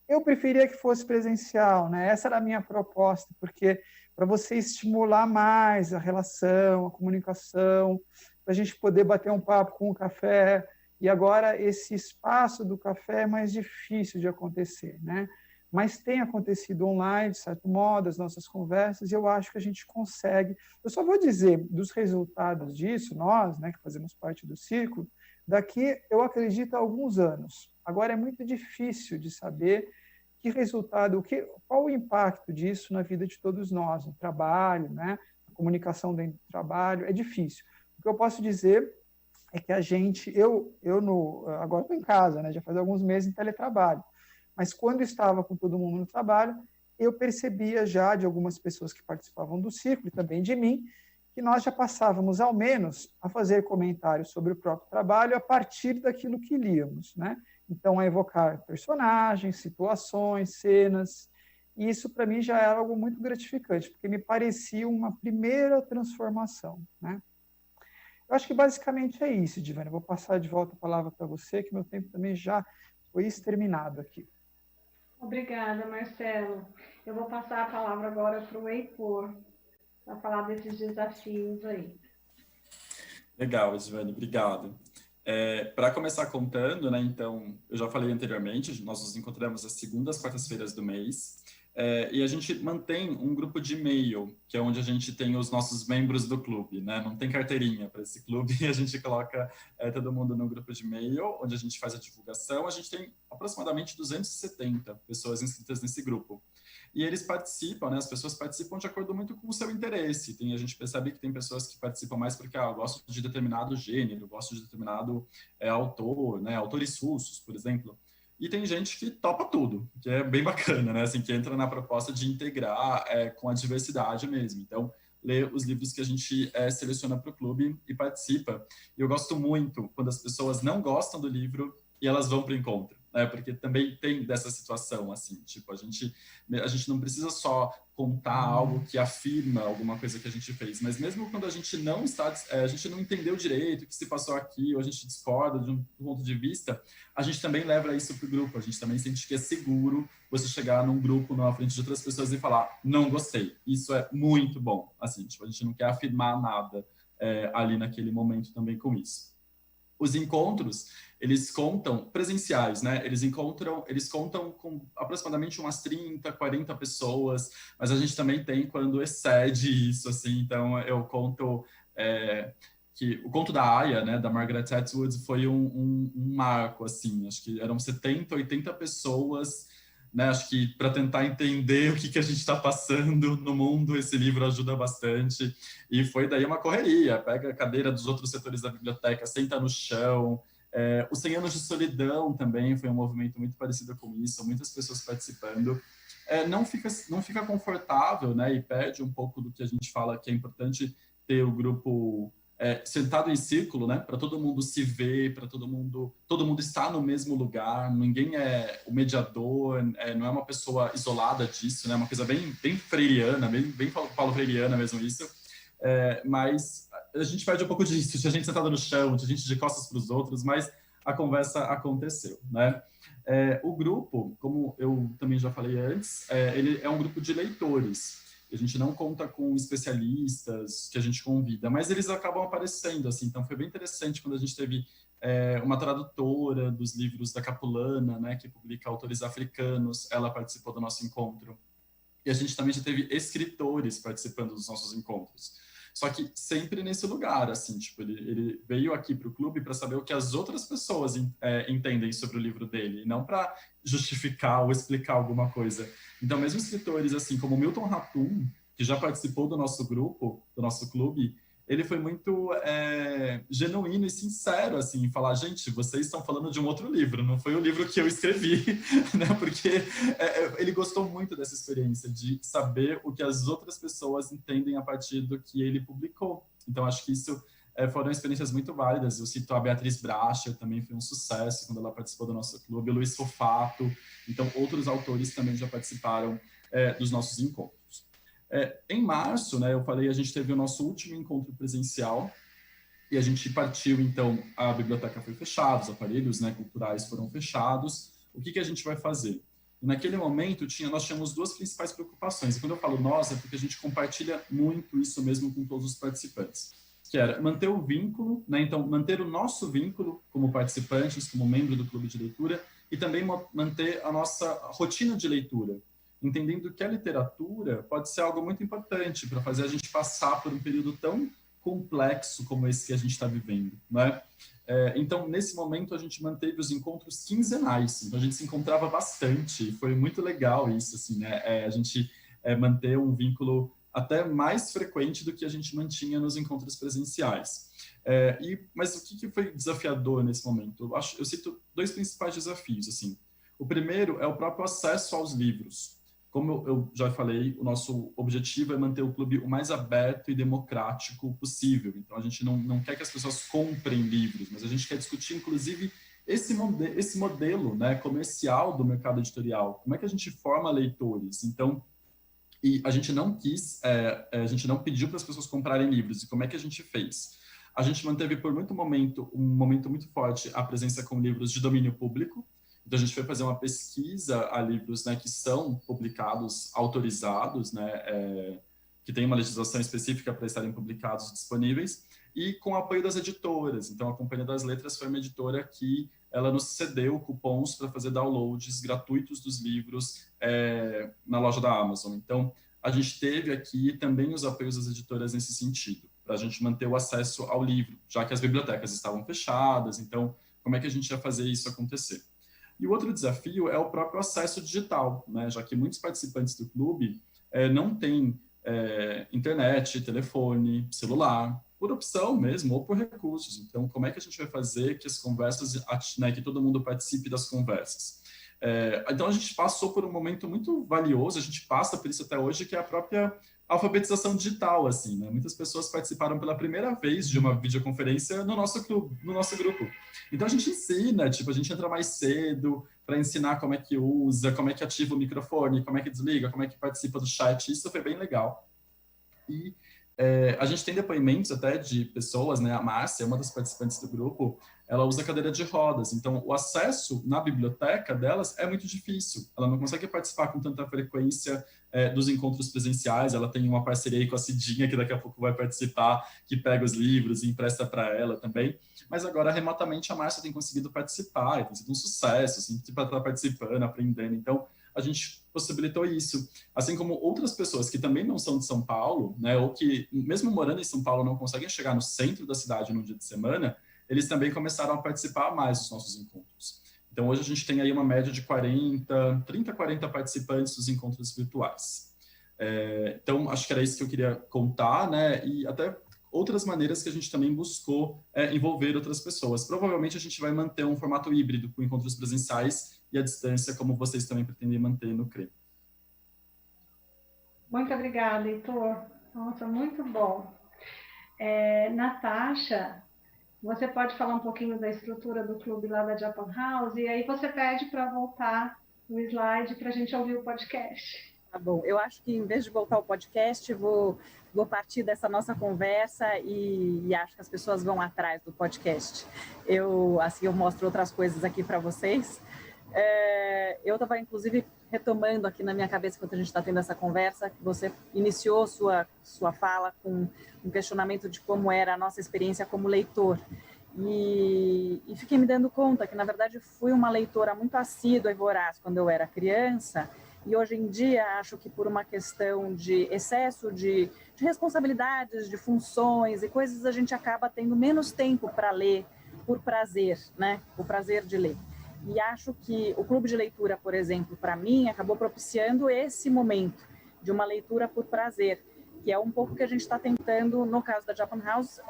Eu preferia que fosse presencial, né? Essa era a minha proposta, porque para você estimular mais a relação, a comunicação, para a gente poder bater um papo com o café, e agora esse espaço do café é mais difícil de acontecer, né? Mas tem acontecido online, de certo modo, as nossas conversas, e eu acho que a gente consegue. Eu só vou dizer dos resultados disso, nós, né, que fazemos parte do círculo, daqui, eu acredito, a alguns anos. Agora é muito difícil de saber que resultado, qual o impacto disso na vida de todos nós, no trabalho, né, na comunicação dentro do trabalho, é difícil. O que eu posso dizer é que a gente, agora estou em casa, né, já faz alguns meses em teletrabalho, mas quando estava com todo mundo no trabalho, eu percebia já de algumas pessoas que participavam do círculo, e também de mim, que nós já passávamos, ao menos, a fazer comentários sobre o próprio trabalho a partir daquilo que líamos, né? Então, a evocar personagens, situações, cenas, e isso, para mim, já era algo muito gratificante, porque me parecia uma primeira transformação, né? Eu acho que, basicamente, é isso, Divana. Eu vou passar de volta a palavra para você, que meu tempo também já foi exterminado aqui. Obrigada, Marcelo. Eu vou passar a palavra agora para o Heitor, para falar desses desafios aí. Legal, Edivane, obrigado. Para começar contando, né, então, eu já falei anteriormente, nós nos encontramos às segundas, quartas-feiras do mês. E a gente mantém um grupo de e-mail, que é onde a gente tem os nossos membros do clube, né? Não tem carteirinha para esse clube, a gente coloca todo mundo no grupo de e-mail, onde a gente faz a divulgação. A gente tem aproximadamente 270 pessoas inscritas nesse grupo. E eles participam, né? As pessoas participam de acordo muito com o seu interesse. A gente percebe que tem pessoas que participam mais porque eu gosto de determinado gênero, gosto de determinado autor, né? Autores russos, por exemplo. E tem gente que topa tudo, que é bem bacana, né? Assim, que entra na proposta de integrar com a diversidade mesmo. Então, lê os livros que a gente seleciona para o clube e participa. E eu gosto muito quando as pessoas não gostam do livro e elas vão para o encontro, né? Porque também tem dessa situação, assim, tipo, a gente não precisa só contar algo que afirma alguma coisa que a gente fez, mas mesmo quando a gente não está, a gente não entendeu direito o que se passou aqui, ou a gente discorda de um ponto de vista, a gente também leva isso para o grupo, a gente também sente que é seguro você chegar num grupo, na frente de outras pessoas e falar, não gostei. Isso é muito bom, assim, tipo, a gente não quer afirmar nada ali naquele momento também com isso. Os encontros, eles contam presenciais, né? Eles contam com aproximadamente umas 30, 40 pessoas, mas a gente também tem quando excede isso, assim. Então, eu conto que o conto da Aya, né, da Margaret Atwood, foi um marco, assim. Acho que eram 70, 80 pessoas, né? Acho que para tentar entender o que a gente está passando no mundo, esse livro ajuda bastante. E foi daí uma correria. Pega a cadeira dos outros setores da biblioteca, senta no chão. Os 100 anos de solidão também foi um movimento muito parecido com isso, muitas pessoas participando. Não fica confortável, né? E perde um pouco do que a gente fala que é importante ter o grupo sentado em círculo, né? Para todo mundo se ver, para todo mundo estar no mesmo lugar. Ninguém é o mediador, não é uma pessoa isolada disso, né? Uma coisa bem freiriana, bem Paulo Freiriana mesmo isso. Mas a gente perde um pouco disso, de a gente sentada no chão, de a gente de costas para os outros, mas a conversa aconteceu, né? O grupo, como eu também já falei antes, ele é um grupo de leitores. A gente não conta com especialistas que a gente convida, mas eles acabam aparecendo, assim. Então, foi bem interessante quando a gente teve uma tradutora dos livros da Capulana, né, que publica autores africanos, ela participou do nosso encontro. E a gente também já teve escritores participando dos nossos encontros. Só que sempre nesse lugar, assim, tipo, ele veio aqui para o clube para saber o que as outras pessoas entendem sobre o livro dele, e não para justificar ou explicar alguma coisa. Então, mesmo escritores, assim, como Milton Ratum, que já participou do nosso grupo, do nosso clube, ele foi muito genuíno e sincero, assim, em falar, gente, vocês estão falando de um outro livro, não foi o livro que eu escrevi, né? Porque ele gostou muito dessa experiência, de saber o que as outras pessoas entendem a partir do que ele publicou. Então, acho que isso foram experiências muito válidas. Eu cito a Beatriz Bracher, também foi um sucesso quando ela participou do nosso clube, o Luiz Fofato, então outros autores também já participaram dos nossos encontros. Em março, né, eu falei, a gente teve o nosso último encontro presencial e a gente partiu, então, a biblioteca foi fechada, os aparelhos, né, culturais foram fechados. O que a gente vai fazer? E naquele momento, nós tínhamos duas principais preocupações. E quando eu falo nós, é porque a gente compartilha muito isso mesmo com todos os participantes, que era manter o vínculo, né, então, manter o nosso vínculo como participantes, como membro do clube de leitura, e também manter a nossa rotina de leitura, entendendo que a literatura pode ser algo muito importante para fazer a gente passar por um período tão complexo como esse que a gente está vivendo, né? Então, nesse momento, a gente manteve os encontros quinzenais, então a gente se encontrava bastante, foi muito legal isso, assim, né? A gente manter um vínculo até mais frequente do que a gente mantinha nos encontros presenciais. Mas o que foi desafiador nesse momento? Eu cito dois principais desafios, assim. O primeiro é o próprio acesso aos livros. Como eu já falei, o nosso objetivo é manter o clube o mais aberto e democrático possível. Então, a gente não quer que as pessoas comprem livros, mas a gente quer discutir, inclusive, esse modelo, né, comercial do mercado editorial. Como é que a gente forma leitores? Então, e a gente não a gente não pediu para as pessoas comprarem livros. E como é que a gente fez? A gente manteve por um momento muito forte a presença com livros de domínio público. Então, a gente foi fazer uma pesquisa a livros, né, que são publicados, autorizados, né, que tem uma legislação específica para estarem publicados disponíveis, e com o apoio das editoras. Então, a Companhia das Letras foi uma editora que ela nos cedeu cupons para fazer downloads gratuitos dos livros na loja da Amazon. Então, a gente teve aqui também os apoios das editoras nesse sentido, para a gente manter o acesso ao livro, já que as bibliotecas estavam fechadas. Então, como é que a gente ia fazer isso acontecer? E o outro desafio é o próprio acesso digital, né? Já que muitos participantes do clube não têm internet, telefone, celular, por opção mesmo, ou por recursos. Então, como é que a gente vai fazer que as conversas, né, que todo mundo participe das conversas? Então, a gente passou por um momento muito valioso, a gente passa por isso até hoje, que é a própria alfabetização digital, assim, né? Muitas pessoas participaram pela primeira vez de uma videoconferência no nosso clube, no nosso grupo. Então, a gente ensina, tipo, a gente entra mais cedo para ensinar como é que usa, como é que ativa o microfone, como é que desliga, como é que participa do chat. Isso foi bem legal. E a gente tem depoimentos até de pessoas, né? A Márcia, uma das participantes do grupo, ela usa cadeira de rodas. Então, o acesso na biblioteca delas é muito difícil. Ela não consegue participar com tanta frequência dos encontros presenciais. Ela tem uma parceria aí com a Cidinha, que daqui a pouco vai participar, que pega os livros e empresta para ela também. Mas agora, remotamente, a Márcia tem conseguido participar. Tem sido um sucesso, assim, para estar participando, aprendendo. Então, a gente possibilitou isso. Assim como outras pessoas que também não são de São Paulo, né, ou que, mesmo morando em São Paulo, não conseguem chegar no centro da cidade num dia de semana, eles também começaram a participar mais dos nossos encontros. Então, hoje a gente tem aí uma média de 30, 40 participantes dos encontros virtuais. Então, acho que era isso que eu queria contar, né, e até outras maneiras que a gente também buscou envolver outras pessoas. Provavelmente a gente vai manter um formato híbrido com encontros presenciais e à distância, como vocês também pretendem manter no CRE. Muito obrigada, Heitor. Nossa, muito bom. Natasha, você pode falar um pouquinho da estrutura do clube lá da Japan House, e aí você pede para voltar o slide para a gente ouvir o podcast. Tá bom, eu acho que em vez de voltar ao podcast, vou partir dessa nossa conversa e acho que as pessoas vão atrás do podcast. Eu mostro outras coisas aqui para vocês. Eu estava, inclusive, retomando aqui na minha cabeça, enquanto a gente está tendo essa conversa, que você iniciou sua fala com um questionamento de como era a nossa experiência como leitor. E fiquei me dando conta que, na verdade, fui uma leitora muito assídua e voraz quando eu era criança, e hoje em dia acho que por uma questão de excesso de responsabilidades, de funções e coisas, a gente acaba tendo menos tempo para ler por prazer, né? O prazer de ler. E acho que o clube de leitura, por exemplo, para mim, acabou propiciando esse momento de uma leitura por prazer, que é um pouco que a gente está tentando, no caso da Japan House,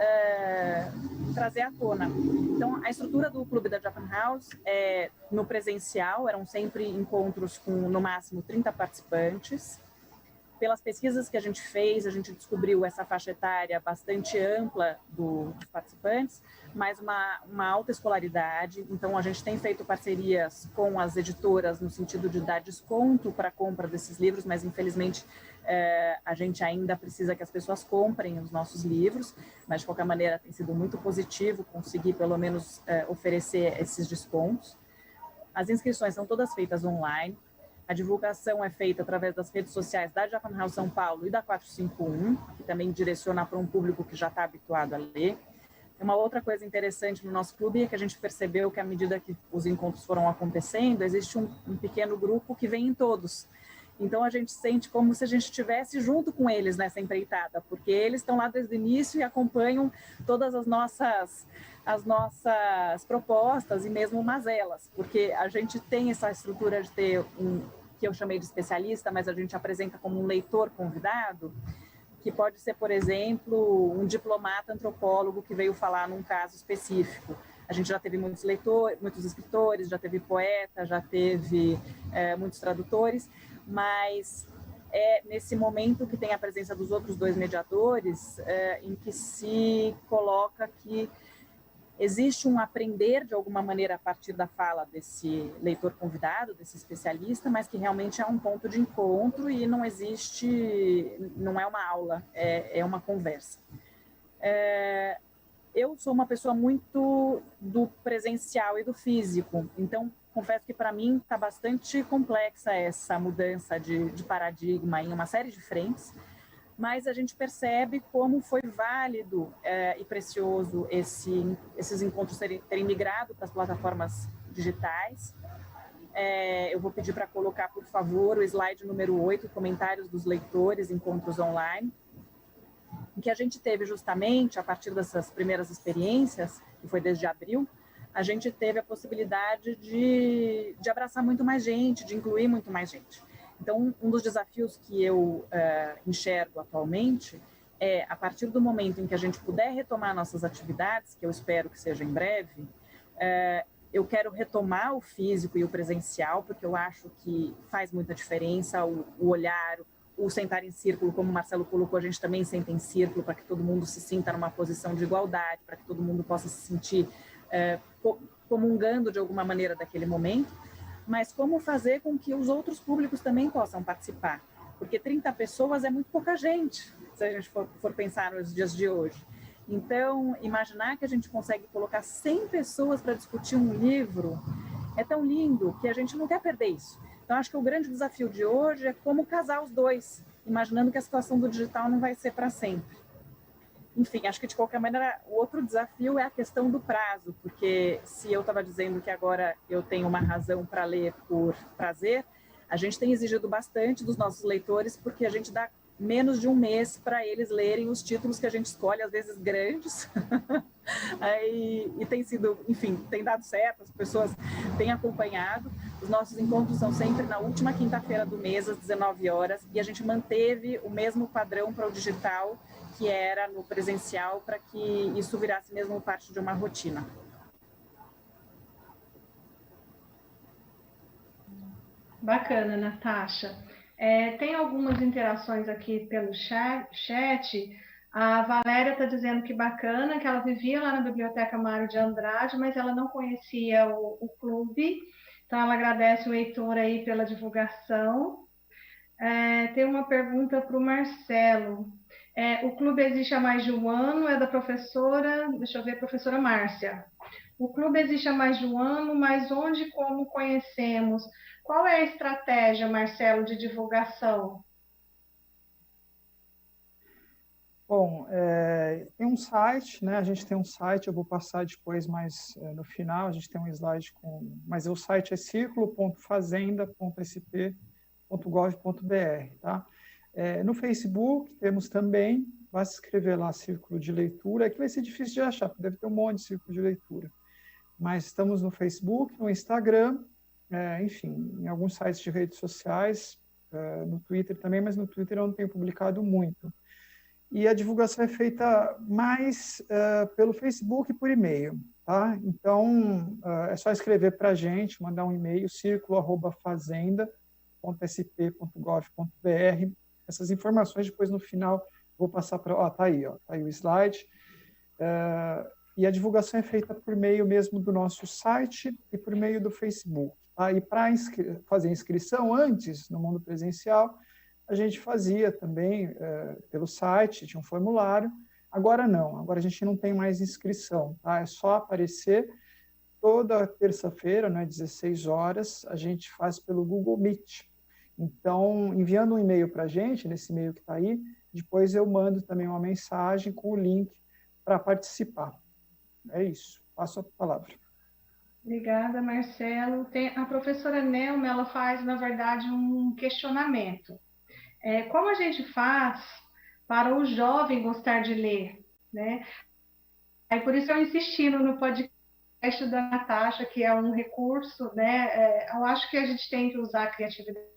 trazer à tona. Então, a estrutura do clube da Japan House no presencial, eram sempre encontros com, no máximo, 30 participantes. Pelas pesquisas que a gente fez, a gente descobriu essa faixa etária bastante ampla dos participantes, mas uma alta escolaridade. Então, a gente tem feito parcerias com as editoras no sentido de dar desconto para a compra desses livros, mas, infelizmente, a gente ainda precisa que as pessoas comprem os nossos livros, mas, de qualquer maneira, tem sido muito positivo conseguir, pelo menos, oferecer esses descontos. As inscrições são todas feitas online. A divulgação é feita através das redes sociais da Japan House São Paulo e da 451, que também direciona para um público que já está habituado a ler. Uma outra coisa interessante no nosso clube é que a gente percebeu que, à medida que os encontros foram acontecendo, existe um pequeno grupo que vem em todos. Então, a gente sente como se a gente estivesse junto com eles nessa empreitada, porque eles estão lá desde o início e acompanham todas as nossas propostas e mesmo mazelas, porque a gente tem essa estrutura de ter que eu chamei de especialista, mas a gente apresenta como um leitor convidado, que pode ser, por exemplo, um diplomata antropólogo que veio falar num caso específico. A gente já teve muitos leitores, muitos escritores, já teve poeta, já teve muitos tradutores, mas é nesse momento que tem a presença dos outros dois mediadores em que se coloca que existe um aprender, de alguma maneira, a partir da fala desse leitor convidado, desse especialista, mas que realmente é um ponto de encontro e não é uma aula, é uma conversa. Eu sou uma pessoa muito do presencial e do físico, então confesso que para mim está bastante complexa essa mudança de paradigma em uma série de frentes. mas a gente percebe como foi válido e precioso esses encontros terem migrado para as plataformas digitais. Eu vou pedir para colocar, por favor, o slide número 8, comentários dos leitores, encontros online, em que a gente teve justamente, a partir dessas primeiras experiências, que foi desde abril, a gente teve a possibilidade de abraçar muito mais gente, de incluir muito mais gente. Então, um dos desafios que eu enxergo atualmente é, a partir do momento em que a gente puder retomar nossas atividades, que eu espero que seja em breve, eu quero retomar o físico e o presencial, porque eu acho que faz muita diferença o olhar, o sentar em círculo, como o Marcelo colocou, a gente também senta em círculo para que todo mundo se sinta numa posição de igualdade, para que todo mundo possa se sentir comungando de alguma maneira daquele momento, mas como fazer com que os outros públicos também possam participar, porque 30 pessoas é muito pouca gente, se a gente for pensar nos dias de hoje. Então, imaginar que a gente consegue colocar 100 pessoas para discutir um livro é tão lindo que a gente não quer perder isso. Então, acho que o grande desafio de hoje é como casar os dois, imaginando que a situação do digital não vai ser para sempre. Enfim, acho que de qualquer maneira, o outro desafio é a questão do prazo, porque se eu estava dizendo que agora eu tenho uma razão para ler por prazer, a gente tem exigido bastante dos nossos leitores, porque a gente dá menos de um mês para eles lerem os títulos que a gente escolhe, às vezes grandes, e tem sido, enfim, tem dado certo, as pessoas têm acompanhado. Os nossos encontros são sempre na última quinta-feira do mês, às 19 horas, e a gente manteve o mesmo padrão para o digital que era no presencial, para que isso virasse mesmo parte de uma rotina. Bacana, Natasha. Tem algumas interações aqui pelo chat. A Valéria está dizendo que bacana, que ela vivia lá na Biblioteca Mário de Andrade, mas ela não conhecia o clube. Então, ela agradece o Heitor aí pela divulgação. Tem uma pergunta para o Marcelo. O clube existe há mais de um ano, é da professora, deixa eu ver, professora Márcia. O clube existe há mais de um ano, mas onde e como conhecemos? Qual é a estratégia, Marcelo, de divulgação? Bom, tem um site, né? A gente tem um site, eu vou passar depois, mas no final a gente tem um slide com... Mas o site é circulo.fazenda.sp.gov.br, tá? No Facebook temos também, basta escrever lá Círculo de Leitura, é que vai ser difícil de achar, porque deve ter um monte de Círculo de Leitura. Mas estamos no Facebook, no Instagram, enfim, em alguns sites de redes sociais, no Twitter também, mas no Twitter eu não tenho publicado muito. E a divulgação é feita mais pelo Facebook e por e-mail, tá? Então, é só escrever para a gente, mandar um e-mail, circulo@fazenda.sp.gov.br. Essas informações, depois no final, vou passar para... Tá aí o slide. E a divulgação é feita por meio mesmo do nosso site e por meio do Facebook. Tá? E para fazer inscrição antes, no mundo presencial, a gente fazia também pelo site, tinha um formulário. Agora não, agora a gente não tem mais inscrição. Tá? É só aparecer toda terça-feira, né, 16 horas, a gente faz pelo Google Meet. Então, enviando um e-mail para a gente, nesse e-mail que está aí, depois eu mando também uma mensagem com o link para participar. É isso, passo a palavra. Obrigada, Marcelo. A professora Nelma, ela faz, na verdade, um questionamento. Como a gente faz para o jovem gostar de ler, né? Por isso eu insisti no podcast da Natasha, que é um recurso, né? Eu acho que a gente tem que usar a criatividade,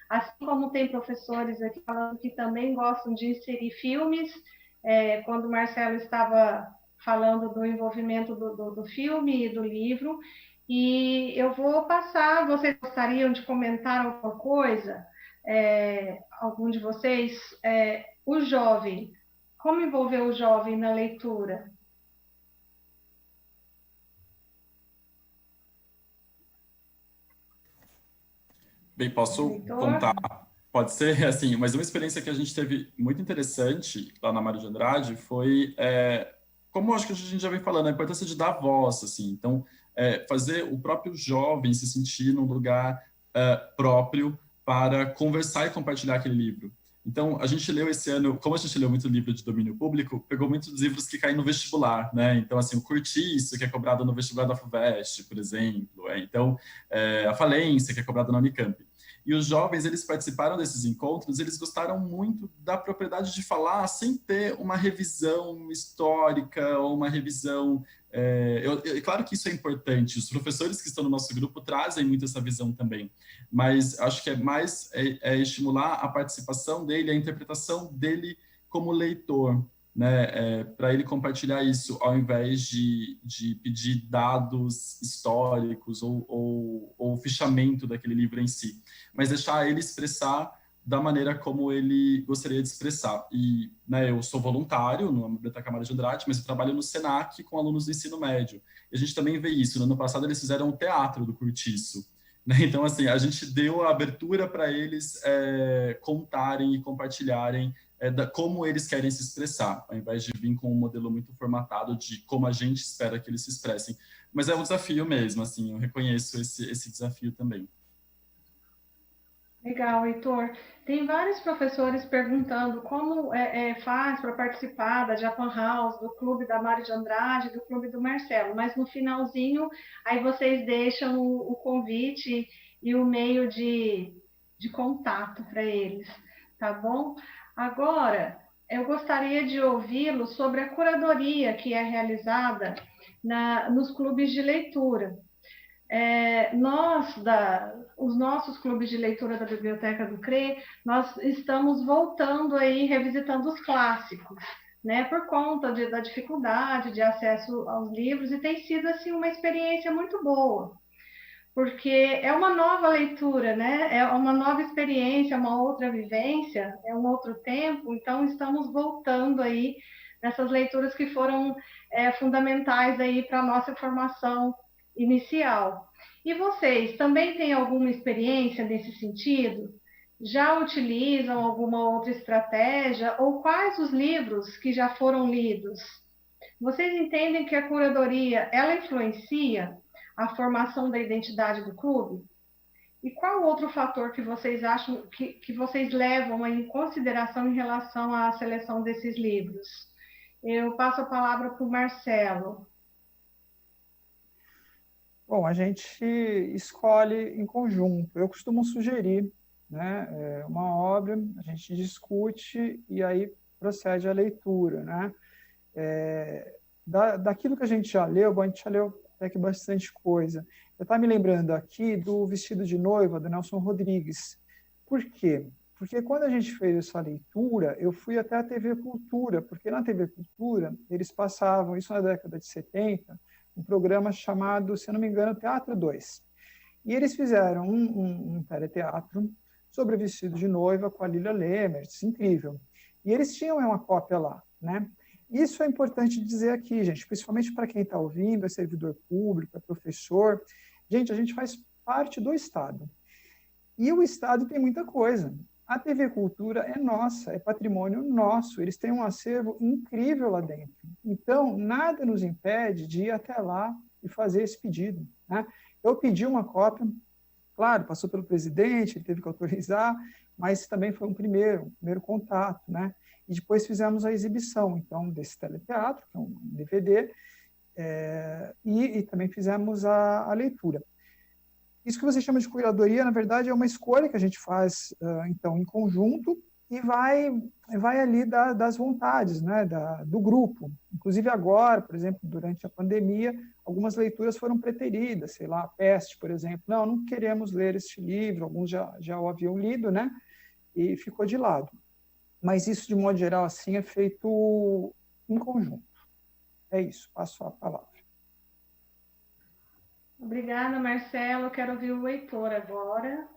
assim como tem professores aqui falando que também gostam de inserir filmes. Quando o Marcelo estava falando do envolvimento do filme e do livro, e eu vou passar, vocês gostariam de comentar alguma coisa? Algum de vocês? O jovem, como envolver o jovem na leitura? Bem, posso contar? Pode ser, assim, mas uma experiência que a gente teve muito interessante lá na Mário de Andrade foi, como acho que a gente já vem falando, a importância de dar voz, assim. Então, fazer o próprio jovem se sentir num lugar próprio para conversar e compartilhar aquele livro. Então, a gente leu esse ano, como a gente leu muito livro de domínio público, pegou muitos livros que caem no vestibular, né? Então, assim, o Curtiço, que é cobrado no vestibular da FUVEST, por exemplo. Então, a Falência, que é cobrada na Unicamp. E os jovens, eles participaram desses encontros, eles gostaram muito da propriedade de falar sem ter uma revisão histórica ou uma revisão... claro que isso é importante, os professores que estão no nosso grupo trazem muito essa visão também, mas acho que é mais estimular a participação dele, a interpretação dele como leitor, né, para ele compartilhar isso, ao invés de pedir dados históricos ou fichamento daquele livro em si, mas deixar ele expressar da maneira como ele gostaria de expressar. E, né, eu sou voluntário na Biblioteca Mário de Andrade, mas eu trabalho no SENAC com alunos do ensino médio. E a gente também vê isso. No ano passado, eles fizeram um teatro do Curtiço. Né? Então, assim, a gente deu a abertura para eles contarem e compartilharem como eles querem se expressar, ao invés de vir com um modelo muito formatado de como a gente espera que eles se expressem. Mas é um desafio mesmo, assim, eu reconheço esse desafio também. Legal, Heitor. Tem vários professores perguntando como faz para participar da Japan House, do Clube da Mário de Andrade, do Clube do Marcelo, mas no finalzinho, aí vocês deixam o convite e o meio de contato para eles, tá bom? Agora, eu gostaria de ouvi-lo sobre a curadoria que é realizada nos clubes de leitura. Os nossos clubes de leitura da Biblioteca do CRE, nós estamos voltando aí, revisitando os clássicos, né, por conta da dificuldade de acesso aos livros, e tem sido, assim, uma experiência muito boa, porque é uma nova leitura, né, é uma nova experiência, uma outra vivência, é um outro tempo, então estamos voltando aí nessas leituras que foram fundamentais aí para a nossa formação inicial. E vocês também têm alguma experiência nesse sentido? Já utilizam alguma outra estratégia? Ou quais os livros que já foram lidos? Vocês entendem que a curadoria, ela influencia a formação da identidade do clube? E qual outro fator que vocês acham que vocês levam em consideração em relação à seleção desses livros? Eu passo a palavra para o Marcelo. Bom, a gente escolhe em conjunto. Eu costumo sugerir, né, uma obra, a gente discute e aí procede à leitura, né? Daquilo que a gente já leu, bom, a gente já leu até que bastante coisa. Eu estava me lembrando aqui do Vestido de Noiva, do Nelson Rodrigues. Por quê? Porque quando a gente fez essa leitura, eu fui até a TV Cultura, porque na TV Cultura eles passavam, isso na década de 70, um programa chamado, se eu não me engano, Teatro 2. E eles fizeram um teleteatro sobre o Vestido de Noiva com a Lilia Lemertz, incrível. E eles tinham uma cópia lá, né? Isso é importante dizer aqui, gente, principalmente para quem está ouvindo, é servidor público, é professor. Gente, a gente faz parte do Estado. E o Estado tem muita coisa. A TV Cultura é nossa, é patrimônio nosso. Eles têm um acervo incrível lá dentro. Então, nada nos impede de ir até lá e fazer esse pedido, né? Eu pedi uma cópia, claro, passou pelo presidente, ele teve que autorizar, mas também foi um primeiro contato, né? E depois fizemos a exibição, então, desse teleteatro, que é um DVD, e também fizemos a leitura. Isso que você chama de curadoria, na verdade, é uma escolha que a gente faz, então, em conjunto, e vai ali das vontades, né, do grupo. Inclusive agora, por exemplo, durante a pandemia, algumas leituras foram preteridas, sei lá, a Peste, por exemplo. Não queremos ler este livro, alguns já o haviam lido, né, e ficou de lado. Mas isso, de modo geral, assim, é feito em conjunto. É isso, passo a palavra. Obrigada, Marcelo. Quero ouvir o Heitor agora.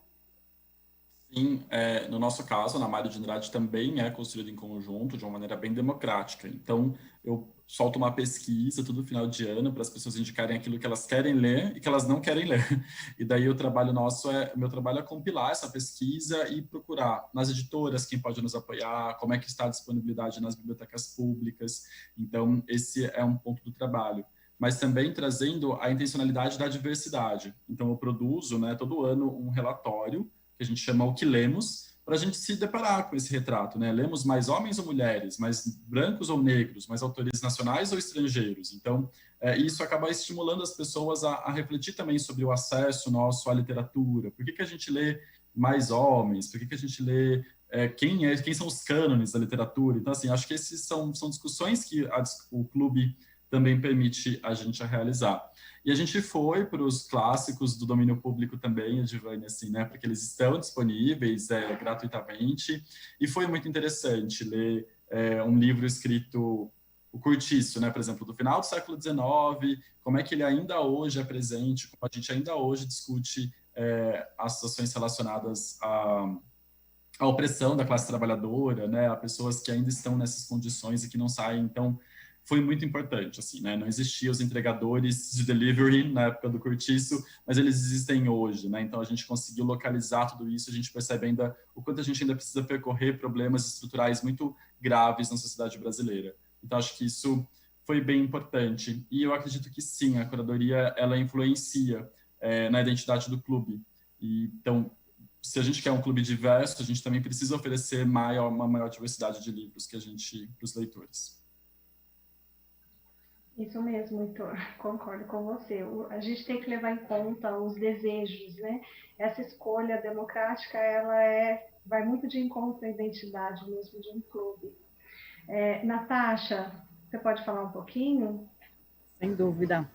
Sim, no nosso caso, na Mário de Andrade também é construído em conjunto, de uma maneira bem democrática. Então, eu solto uma pesquisa todo final de ano para as pessoas indicarem aquilo que elas querem ler e que elas não querem ler. E daí o meu trabalho é compilar essa pesquisa e procurar nas editoras quem pode nos apoiar, como é que está a disponibilidade nas bibliotecas públicas. Então, esse é um ponto do trabalho. Mas também trazendo a intencionalidade da diversidade. Então, eu produzo, né, todo ano um relatório que a gente chama O que Lemos, para a gente se deparar com esse retrato, né? Lemos mais homens ou mulheres, mais brancos ou negros, mais autores nacionais ou estrangeiros. Então, isso acaba estimulando as pessoas a refletir também sobre o acesso nosso à literatura. Por que a gente lê mais homens? Por que a gente lê quem são os cânones da literatura? Então, assim, acho que esses são discussões que o clube também permite a gente realizar. E a gente foi para os clássicos do domínio público também, Edivane, assim, né? Porque eles estão disponíveis gratuitamente. E foi muito interessante ler um livro escrito, o Curtiço, né? Por exemplo, do final do século XIX, como é que ele ainda hoje é presente, como a gente ainda hoje discute as situações relacionadas à opressão da classe trabalhadora, né? A pessoas que ainda estão nessas condições e que não saem. Então, foi muito importante, assim, né? Não existiam os entregadores de delivery na época do Curtiço, mas eles existem hoje, né? Então a gente conseguiu localizar tudo isso, a gente percebe ainda o quanto a gente ainda precisa percorrer problemas estruturais muito graves na sociedade brasileira. Então acho que isso foi bem importante. E eu acredito que sim, a curadoria ela influencia na identidade do clube. E, então, se a gente quer um clube diverso, a gente também precisa oferecer uma maior diversidade de livros para os leitores. Isso mesmo, Heitor, concordo com você. A gente tem que levar em conta os desejos, né? Essa escolha democrática, vai muito de encontro à identidade mesmo de um clube. Natasha, você pode falar um pouquinho? Sem dúvida.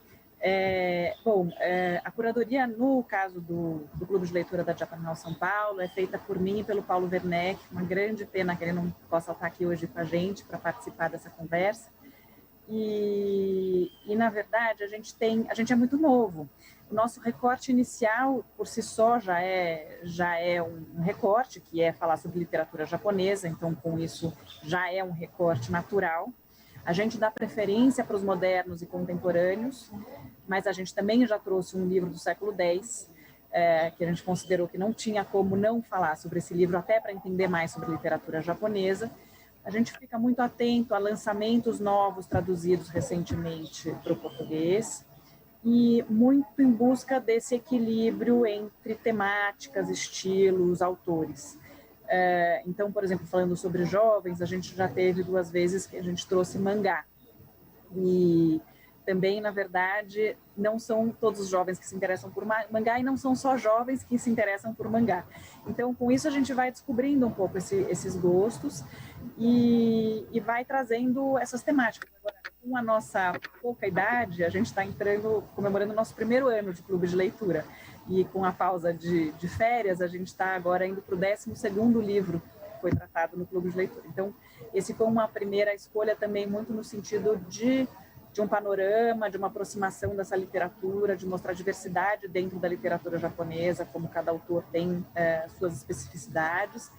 A curadoria, no caso do Clube de Leitura da Japan House São Paulo, é feita por mim e pelo Paulo Werneck. Uma grande pena que ele não possa estar aqui hoje com a gente para participar dessa conversa. E na verdade, a gente é muito novo. O nosso recorte inicial, por si só, já é um recorte, que é falar sobre literatura japonesa, então, com isso, já é um recorte natural. A gente dá preferência para os modernos e contemporâneos, mas a gente também já trouxe um livro do século X, que a gente considerou que não tinha como não falar sobre esse livro, até para entender mais sobre literatura japonesa. A gente fica muito atento a lançamentos novos traduzidos recentemente para o português e muito em busca desse equilíbrio entre temáticas, estilos, autores. Então, por exemplo, falando sobre jovens, a gente já teve 2 vezes que a gente trouxe mangá. E também, na verdade, não são todos os jovens que se interessam por mangá e não são só jovens que se interessam por mangá. Então, com isso, a gente vai descobrindo um pouco esses gostos e vai trazendo essas temáticas. Agora, com a nossa pouca idade, a gente está comemorando o nosso primeiro ano de clube de leitura. E com a pausa de férias, a gente está agora indo para o 12º livro que foi tratado no clube de leitura. Então, esse foi uma primeira escolha também muito no sentido de um panorama, de uma aproximação dessa literatura, de mostrar diversidade dentro da literatura japonesa, como cada autor tem suas especificidades.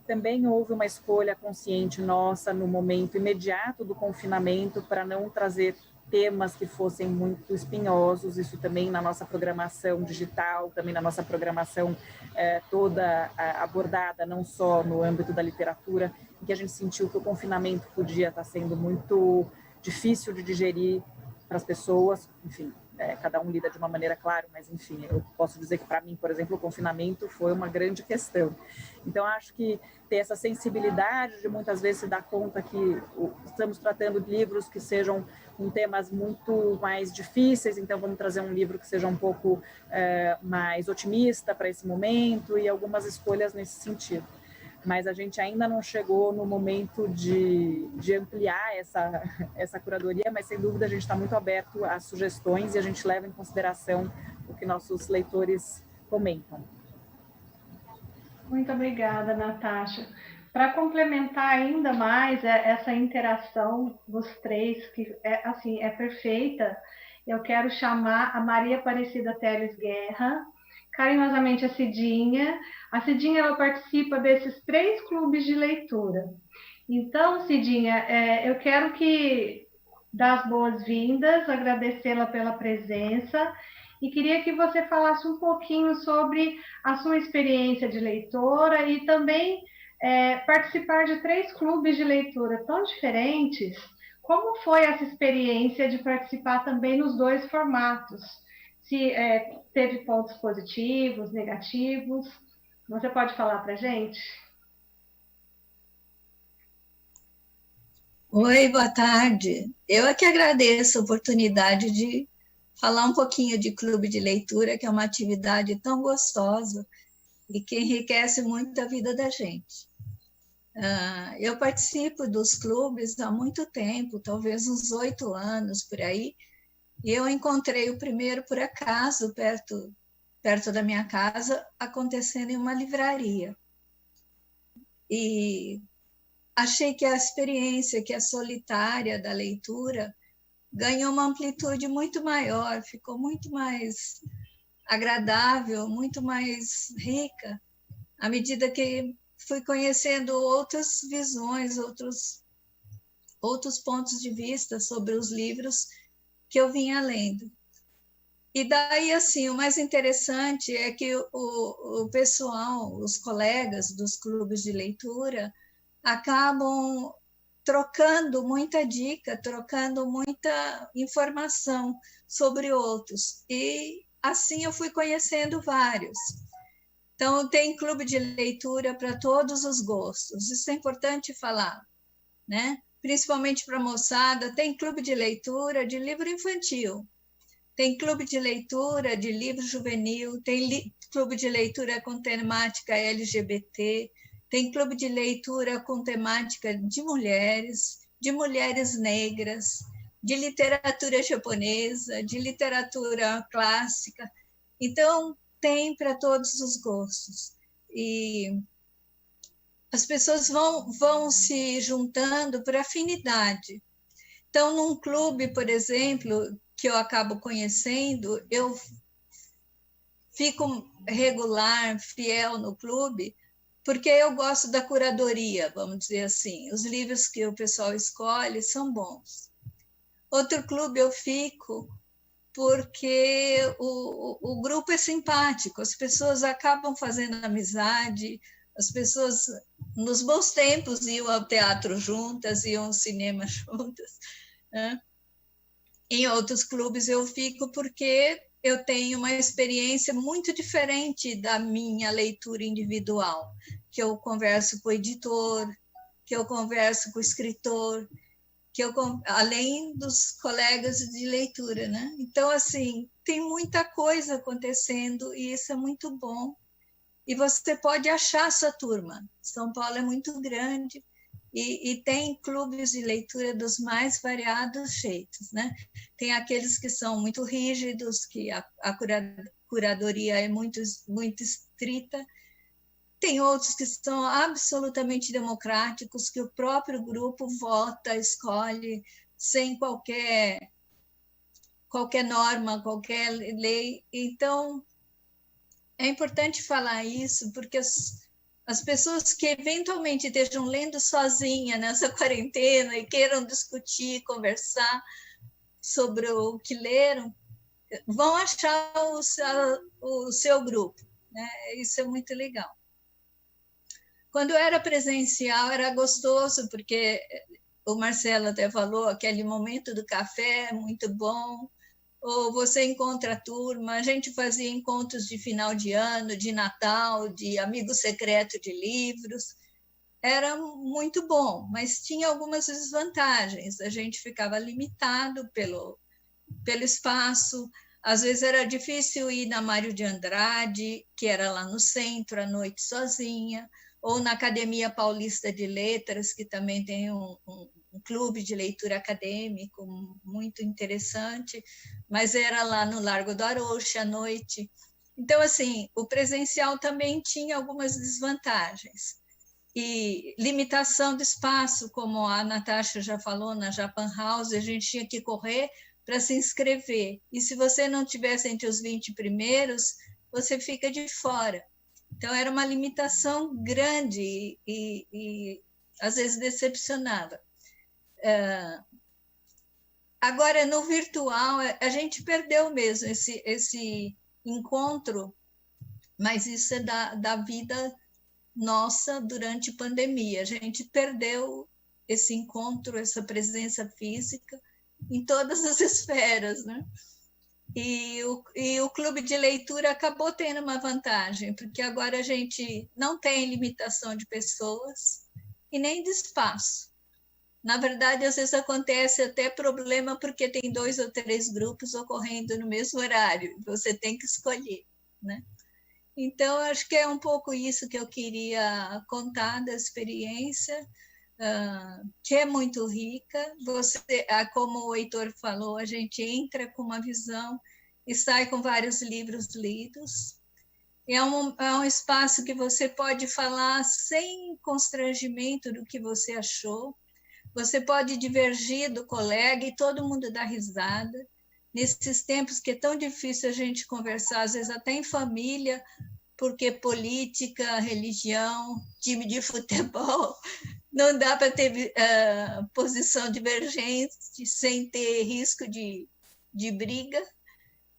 Também houve uma escolha consciente nossa no momento imediato do confinamento para não trazer temas que fossem muito espinhosos, isso também na nossa programação digital, também na nossa programação toda abordada, não só no âmbito da literatura, em que a gente sentiu que o confinamento podia estar sendo muito difícil de digerir para as pessoas, enfim, cada um lida de uma maneira, claro, mas enfim, eu posso dizer que para mim, por exemplo, o confinamento foi uma grande questão. Então, acho que ter essa sensibilidade de muitas vezes se dar conta que estamos tratando de livros que sejam com temas muito mais difíceis, então vamos trazer um livro que seja um pouco mais otimista para esse momento e algumas escolhas nesse sentido. Mas a gente ainda não chegou no momento de ampliar essa curadoria, mas sem dúvida a gente está muito aberto a sugestões e a gente leva em consideração o que nossos leitores comentam. Muito obrigada, Natasha. Para complementar ainda mais essa interação dos três, que é perfeita, eu quero chamar a Maria Aparecida Teles Guerra, carinhosamente a Cidinha. A Cidinha ela participa desses 3 clubes de leitura. Então, Cidinha, eu quero dar as boas-vindas, agradecê-la pela presença e queria que você falasse um pouquinho sobre a sua experiência de leitora e também participar de 3 clubes de leitura tão diferentes. Como foi essa experiência de participar também nos 2 formatos? Se teve pontos positivos, negativos? Você pode falar para a gente? Oi, boa tarde. Eu é que agradeço a oportunidade de falar um pouquinho de clube de leitura, que é uma atividade tão gostosa e que enriquece muito a vida da gente. Eu participo dos clubes há muito tempo, talvez uns 8 anos por aí, e eu encontrei o primeiro por acaso, perto da minha casa, acontecendo em uma livraria. E achei que a experiência, que é solitária da leitura, ganhou uma amplitude muito maior, ficou muito mais agradável, muito mais rica, à medida que fui conhecendo outras visões, outros pontos de vista sobre os livros que eu vinha lendo. E daí, assim, o mais interessante é que o pessoal, os colegas dos clubes de leitura, acabam trocando muita dica, trocando muita informação sobre outros. E assim eu fui conhecendo vários. Então, tem clube de leitura para todos os gostos. Isso é importante falar, né? Principalmente para a moçada. Tem clube de leitura de livro infantil, tem clube de leitura de livro juvenil, tem clube de leitura com temática LGBT, tem clube de leitura com temática de mulheres negras, de literatura japonesa, de literatura clássica. Então, tem para todos os gostos. E as pessoas vão se juntando por afinidade. Então, num clube, por exemplo, que eu acabo conhecendo, eu fico regular, fiel no clube, porque eu gosto da curadoria, vamos dizer assim. Os livros que o pessoal escolhe são bons. Outro clube eu fico porque o grupo é simpático, as pessoas acabam fazendo amizade, as pessoas, nos bons tempos, iam ao teatro juntas, iam ao cinema juntas, né? Em outros clubes eu fico porque eu tenho uma experiência muito diferente da minha leitura individual, que eu converso com o editor, que eu converso com o escritor, além dos colegas de leitura, né? Então, assim, tem muita coisa acontecendo e isso é muito bom. E você pode achar a sua turma. São Paulo é muito grande e tem clubes de leitura dos mais variados jeitos, né? Tem aqueles que são muito rígidos, que a curadoria é muito estrita. Tem outros que são absolutamente democráticos, que o próprio grupo vota, escolhe, sem qualquer norma, qualquer lei. Então, é importante falar isso, porque as pessoas que eventualmente estejam lendo sozinha nessa quarentena e queiram discutir, conversar sobre o que leram, vão achar o seu grupo, né? Isso é muito legal. Quando era presencial, era gostoso, porque o Marcelo até falou, aquele momento do café é muito bom, ou você encontra a turma, a gente fazia encontros de final de ano, de Natal, de amigo secreto de livros, era muito bom, mas tinha algumas desvantagens, a gente ficava limitado pelo espaço, às vezes era difícil ir na Mário de Andrade, que era lá no centro, à noite sozinha, ou na Academia Paulista de Letras, que também tem um clube de leitura acadêmico muito interessante, mas era lá no Largo do Arouche à noite. Então, assim, o presencial também tinha algumas desvantagens. E limitação de espaço, como a Natasha já falou, na Japan House, a gente tinha que correr para se inscrever. E se você não tivesse entre os 20 primeiros, você fica de fora. Então, era uma limitação grande e às vezes, decepcionava. Agora, no virtual, a gente perdeu mesmo esse encontro, mas isso é da vida nossa durante a pandemia. A gente perdeu esse encontro, essa presença física em todas as esferas, né? E o clube de leitura acabou tendo uma vantagem, porque agora a gente não tem limitação de pessoas e nem de espaço. Na verdade, às vezes acontece até problema porque tem 2 ou 3 grupos ocorrendo no mesmo horário, você tem que escolher, né? Então, acho que é um pouco isso que eu queria contar da experiência, que é muito rica. Você, como o Heitor falou, a gente entra com uma visão e sai com vários livros lidos. É um espaço que você pode falar sem constrangimento do que você achou. Você pode divergir do colega e todo mundo dá risada. Nesses tempos que é tão difícil a gente conversar, às vezes até em família, porque política, religião, time de futebol, não dá para ter posição divergente sem ter risco de briga.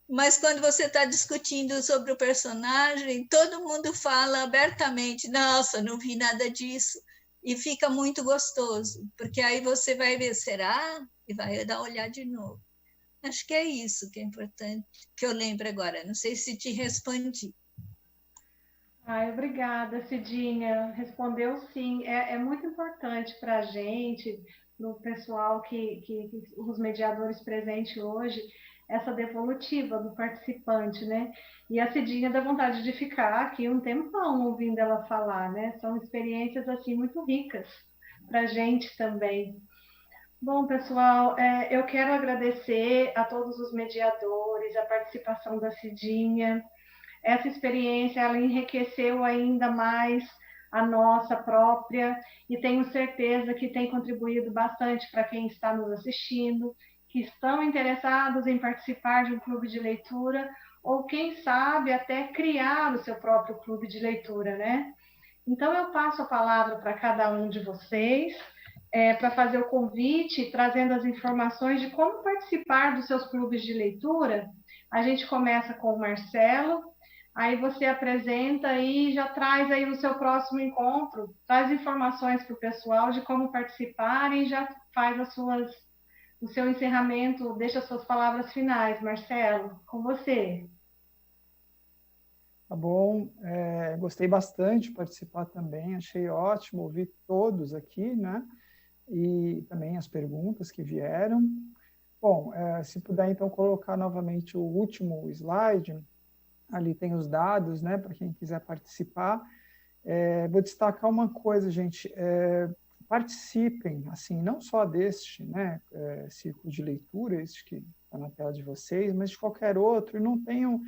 Mas quando você está discutindo sobre o personagem, todo mundo fala abertamente, nossa, não vi nada disso. E fica muito gostoso, porque aí você vai ver, será? E vai dar olhar de novo. Acho que é isso que é importante, que eu lembro agora. Não sei se te respondi. Ai, obrigada, Cidinha. Respondeu sim. É muito importante para a gente, no pessoal os mediadores presentes hoje, essa devolutiva do participante, né? E a Cidinha dá vontade de ficar aqui um tempão ouvindo ela falar, né? São experiências assim muito ricas para a gente também. Bom, pessoal, eu quero agradecer a todos os mediadores, a participação da Cidinha. Essa experiência, ela enriqueceu ainda mais a nossa própria e tenho certeza que tem contribuído bastante para quem está nos assistindo, que estão interessados em participar de um clube de leitura ou, quem sabe, até criar o seu próprio clube de leitura, né? Então, eu passo a palavra para cada um de vocês, para fazer o convite, trazendo as informações de como participar dos seus clubes de leitura. A gente começa com o Marcelo, aí você apresenta e já traz aí no seu próximo encontro, traz informações para o pessoal de como participar e já faz o seu encerramento, deixa as suas palavras finais. Marcelo, com você. Tá bom, gostei bastante de participar também, achei ótimo ouvir todos aqui, né? E também as perguntas que vieram. Bom, se puder então colocar novamente o último slide, ali tem os dados, né, para quem quiser participar. Vou destacar uma coisa, gente, participem, assim, não só deste, né, círculo de leitura, este que está na tela de vocês, mas de qualquer outro, e não tenham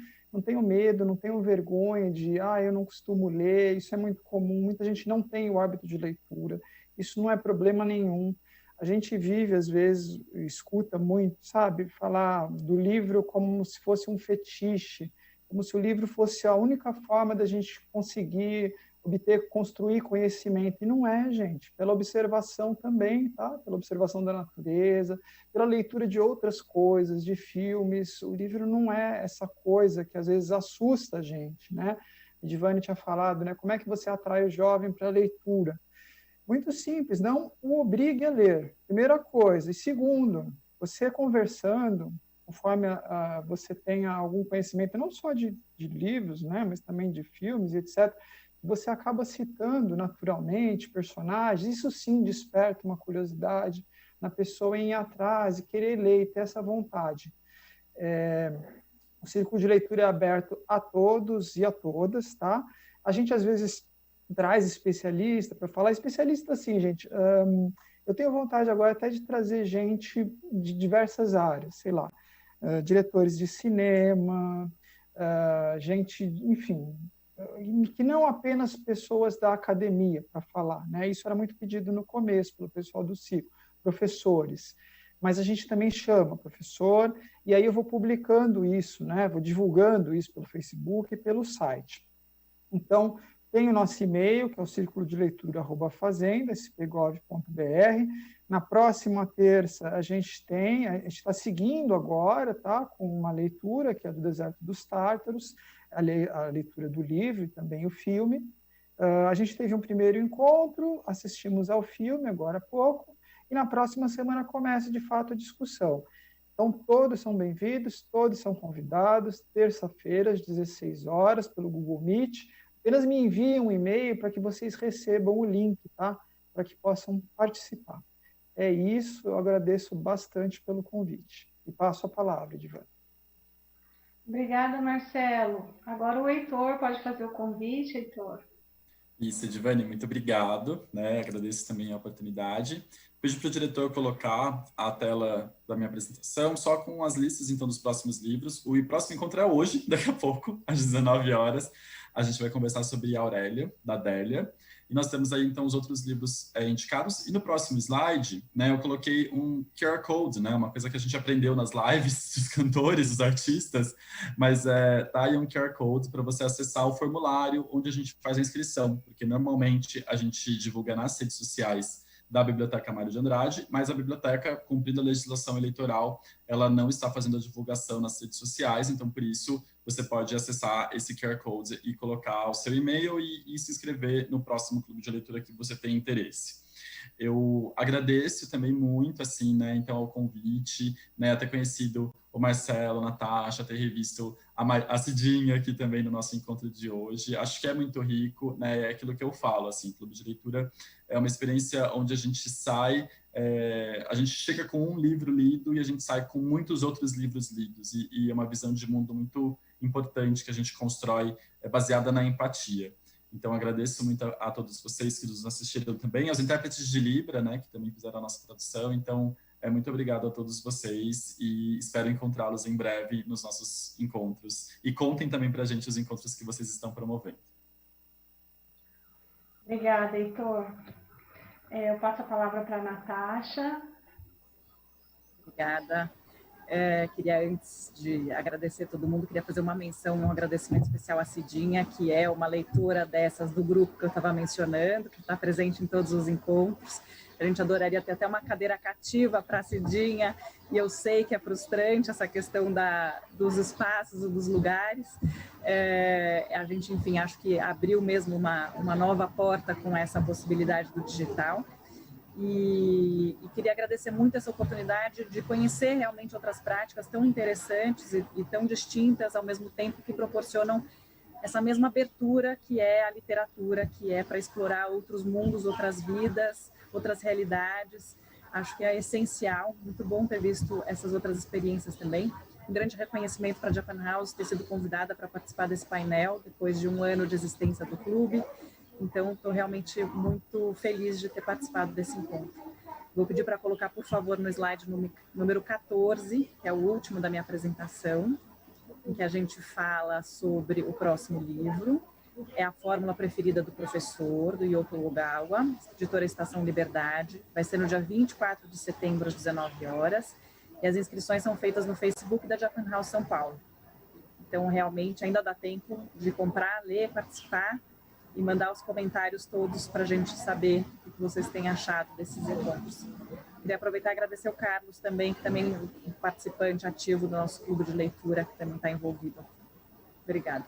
medo, não tenham vergonha de, eu não costumo ler, isso é muito comum, muita gente não tem o hábito de leitura, isso não é problema nenhum. A gente vive, às vezes, escuta muito, sabe, falar do livro como se fosse um fetiche, como se o livro fosse a única forma da gente conseguir construir conhecimento. E não é, gente. Pela observação também, tá? Pela observação da natureza, pela leitura de outras coisas, de filmes. O livro não é essa coisa que às vezes assusta a gente, né? A Divane tinha falado, né? Como é que você atrai o jovem para a leitura? Muito simples, não o obrigue a ler, primeira coisa. E segundo, você conversando, conforme você tenha algum conhecimento, não só de livros, né, mas também de filmes, etc., você acaba citando naturalmente personagens, isso sim desperta uma curiosidade na pessoa em ir atrás e querer ler e ter essa vontade. O círculo de leitura é aberto a todos e a todas, tá? A gente, às vezes, traz especialista para falar. Especialista, assim, gente, eu tenho vontade agora até de trazer gente de diversas áreas, sei lá, diretores de cinema, gente, enfim, que não apenas pessoas da academia para falar, né? Isso era muito pedido no começo pelo pessoal do ciclo, professores. Mas a gente também chama professor, e aí eu vou publicando isso, né? Vou divulgando isso pelo Facebook e pelo site. Então, tem o nosso e-mail, que é o círculo de leitura@fazenda, spgov.br. Na próxima terça, a gente está seguindo agora, tá? Com uma leitura, que é do Deserto dos Tártaros, a leitura do livro e também o filme. A gente teve um primeiro encontro, assistimos ao filme agora há pouco, e na próxima semana começa, de fato, a discussão. Então, todos são bem-vindos, todos são convidados, terça-feira, às 16 horas, pelo Google Meet. Apenas me enviem um e-mail para que vocês recebam o link, tá? Para que possam participar. É isso, eu agradeço bastante pelo convite. E passo a palavra, Edivane. Obrigada, Marcelo. Agora o Heitor pode fazer o convite, Heitor. Isso, Edivane, muito obrigado, né? Agradeço também a oportunidade. Pedi para o diretor colocar a tela da minha apresentação, só com as listas, então, dos próximos livros. O próximo encontro é hoje, daqui a pouco, às 19 horas. A gente vai conversar sobre Aurélia, da Délia. E nós temos aí, então, os outros livros indicados. E no próximo slide, né, eu coloquei um QR Code, né? Uma coisa que a gente aprendeu nas lives dos cantores, dos artistas, mas tá aí um QR Code para você acessar o formulário onde a gente faz a inscrição, porque normalmente a gente divulga nas redes sociais da Biblioteca Mário de Andrade, mas a biblioteca, cumprindo a legislação eleitoral, ela não está fazendo a divulgação nas redes sociais, então por isso você pode acessar esse QR Code e colocar o seu e-mail e se inscrever no próximo clube de leitura que você tem interesse. Eu agradeço também muito, assim, né, então, ao convite, né, ter conhecido o Marcelo, a Natasha, ter revisto a Cidinha aqui também no nosso encontro de hoje. Acho que é muito rico, né, é aquilo que eu falo, assim, clube de leitura é uma experiência onde a gente sai, a gente chega com um livro lido e a gente sai com muitos outros livros lidos, e é uma visão de mundo muito importante que a gente constrói, baseada na empatia. Então, agradeço muito a todos vocês que nos assistiram também, aos intérpretes de Libra, né, que também fizeram a nossa tradução. Então, muito obrigado a todos vocês e espero encontrá-los em breve nos nossos encontros. E contem também para a gente os encontros que vocês estão promovendo. Obrigada, Heitor. Eu passo a palavra para a Natasha. Obrigada. Queria, antes de agradecer todo mundo, queria fazer uma menção, um agradecimento especial à Cidinha, que é uma leitora dessas do grupo que eu estava mencionando, que está presente em todos os encontros. A gente adoraria ter até uma cadeira cativa para a Cidinha, e eu sei que é frustrante essa questão dos espaços, dos lugares. A gente, enfim, acho que abriu mesmo uma nova porta com essa possibilidade do digital. E queria agradecer muito essa oportunidade de conhecer realmente outras práticas tão interessantes e tão distintas ao mesmo tempo, que proporcionam essa mesma abertura que é a literatura, que é para explorar outros mundos, outras vidas, outras realidades. Acho que é essencial, muito bom ter visto essas outras experiências também. Um grande reconhecimento para a Japan House ter sido convidada para participar desse painel depois de 1 ano de existência do clube. Então, estou realmente muito feliz de ter participado desse encontro. Vou pedir para colocar, por favor, no slide número 14, que é o último da minha apresentação, em que a gente fala sobre o próximo livro. É A Fórmula Preferida do Professor, do Yoko Ogawa, editora Estação Liberdade. Vai ser no dia 24 de setembro, às 19 horas. E as inscrições são feitas no Facebook da Japan House São Paulo. Então, realmente, ainda dá tempo de comprar, ler, participar e mandar os comentários todos para a gente saber o que vocês têm achado desses encontros. Queria aproveitar e agradecer o Carlos também, que também é um participante ativo do nosso clube de leitura, que também está envolvido. Obrigada.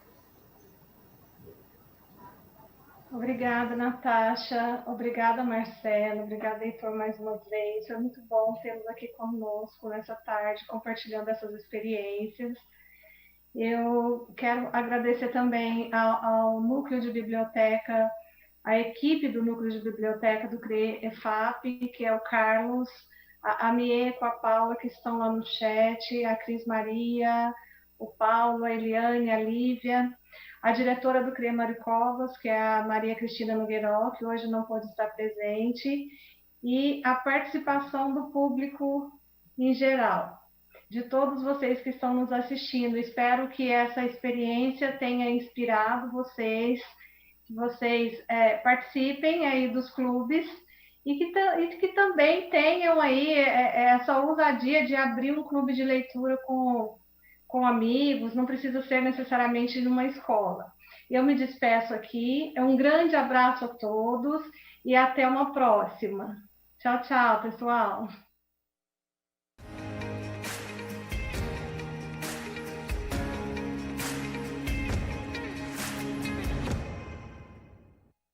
Obrigada, Natasha. Obrigada, Marcelo. Obrigada, Heitor, mais uma vez. Foi muito bom tê-los aqui conosco nessa tarde, compartilhando essas experiências. Eu quero agradecer também ao Núcleo de Biblioteca, a equipe do Núcleo de Biblioteca do CRE-EFAP, que é o Carlos, a Mie com a Paula, que estão lá no chat, a Cris Maria, o Paulo, a Eliane, a Lívia, a diretora do CRE Maricovas, que é a Maria Cristina Nogueiró, que hoje não pode estar presente, e a participação do público em geral, de todos vocês que estão nos assistindo. Espero que essa experiência tenha inspirado vocês, que vocês participem aí dos clubes e que também tenham aí essa ousadia de abrir um clube de leitura com amigos, não precisa ser necessariamente numa escola. Eu me despeço aqui, um grande abraço a todos e até uma próxima. Tchau, tchau, pessoal.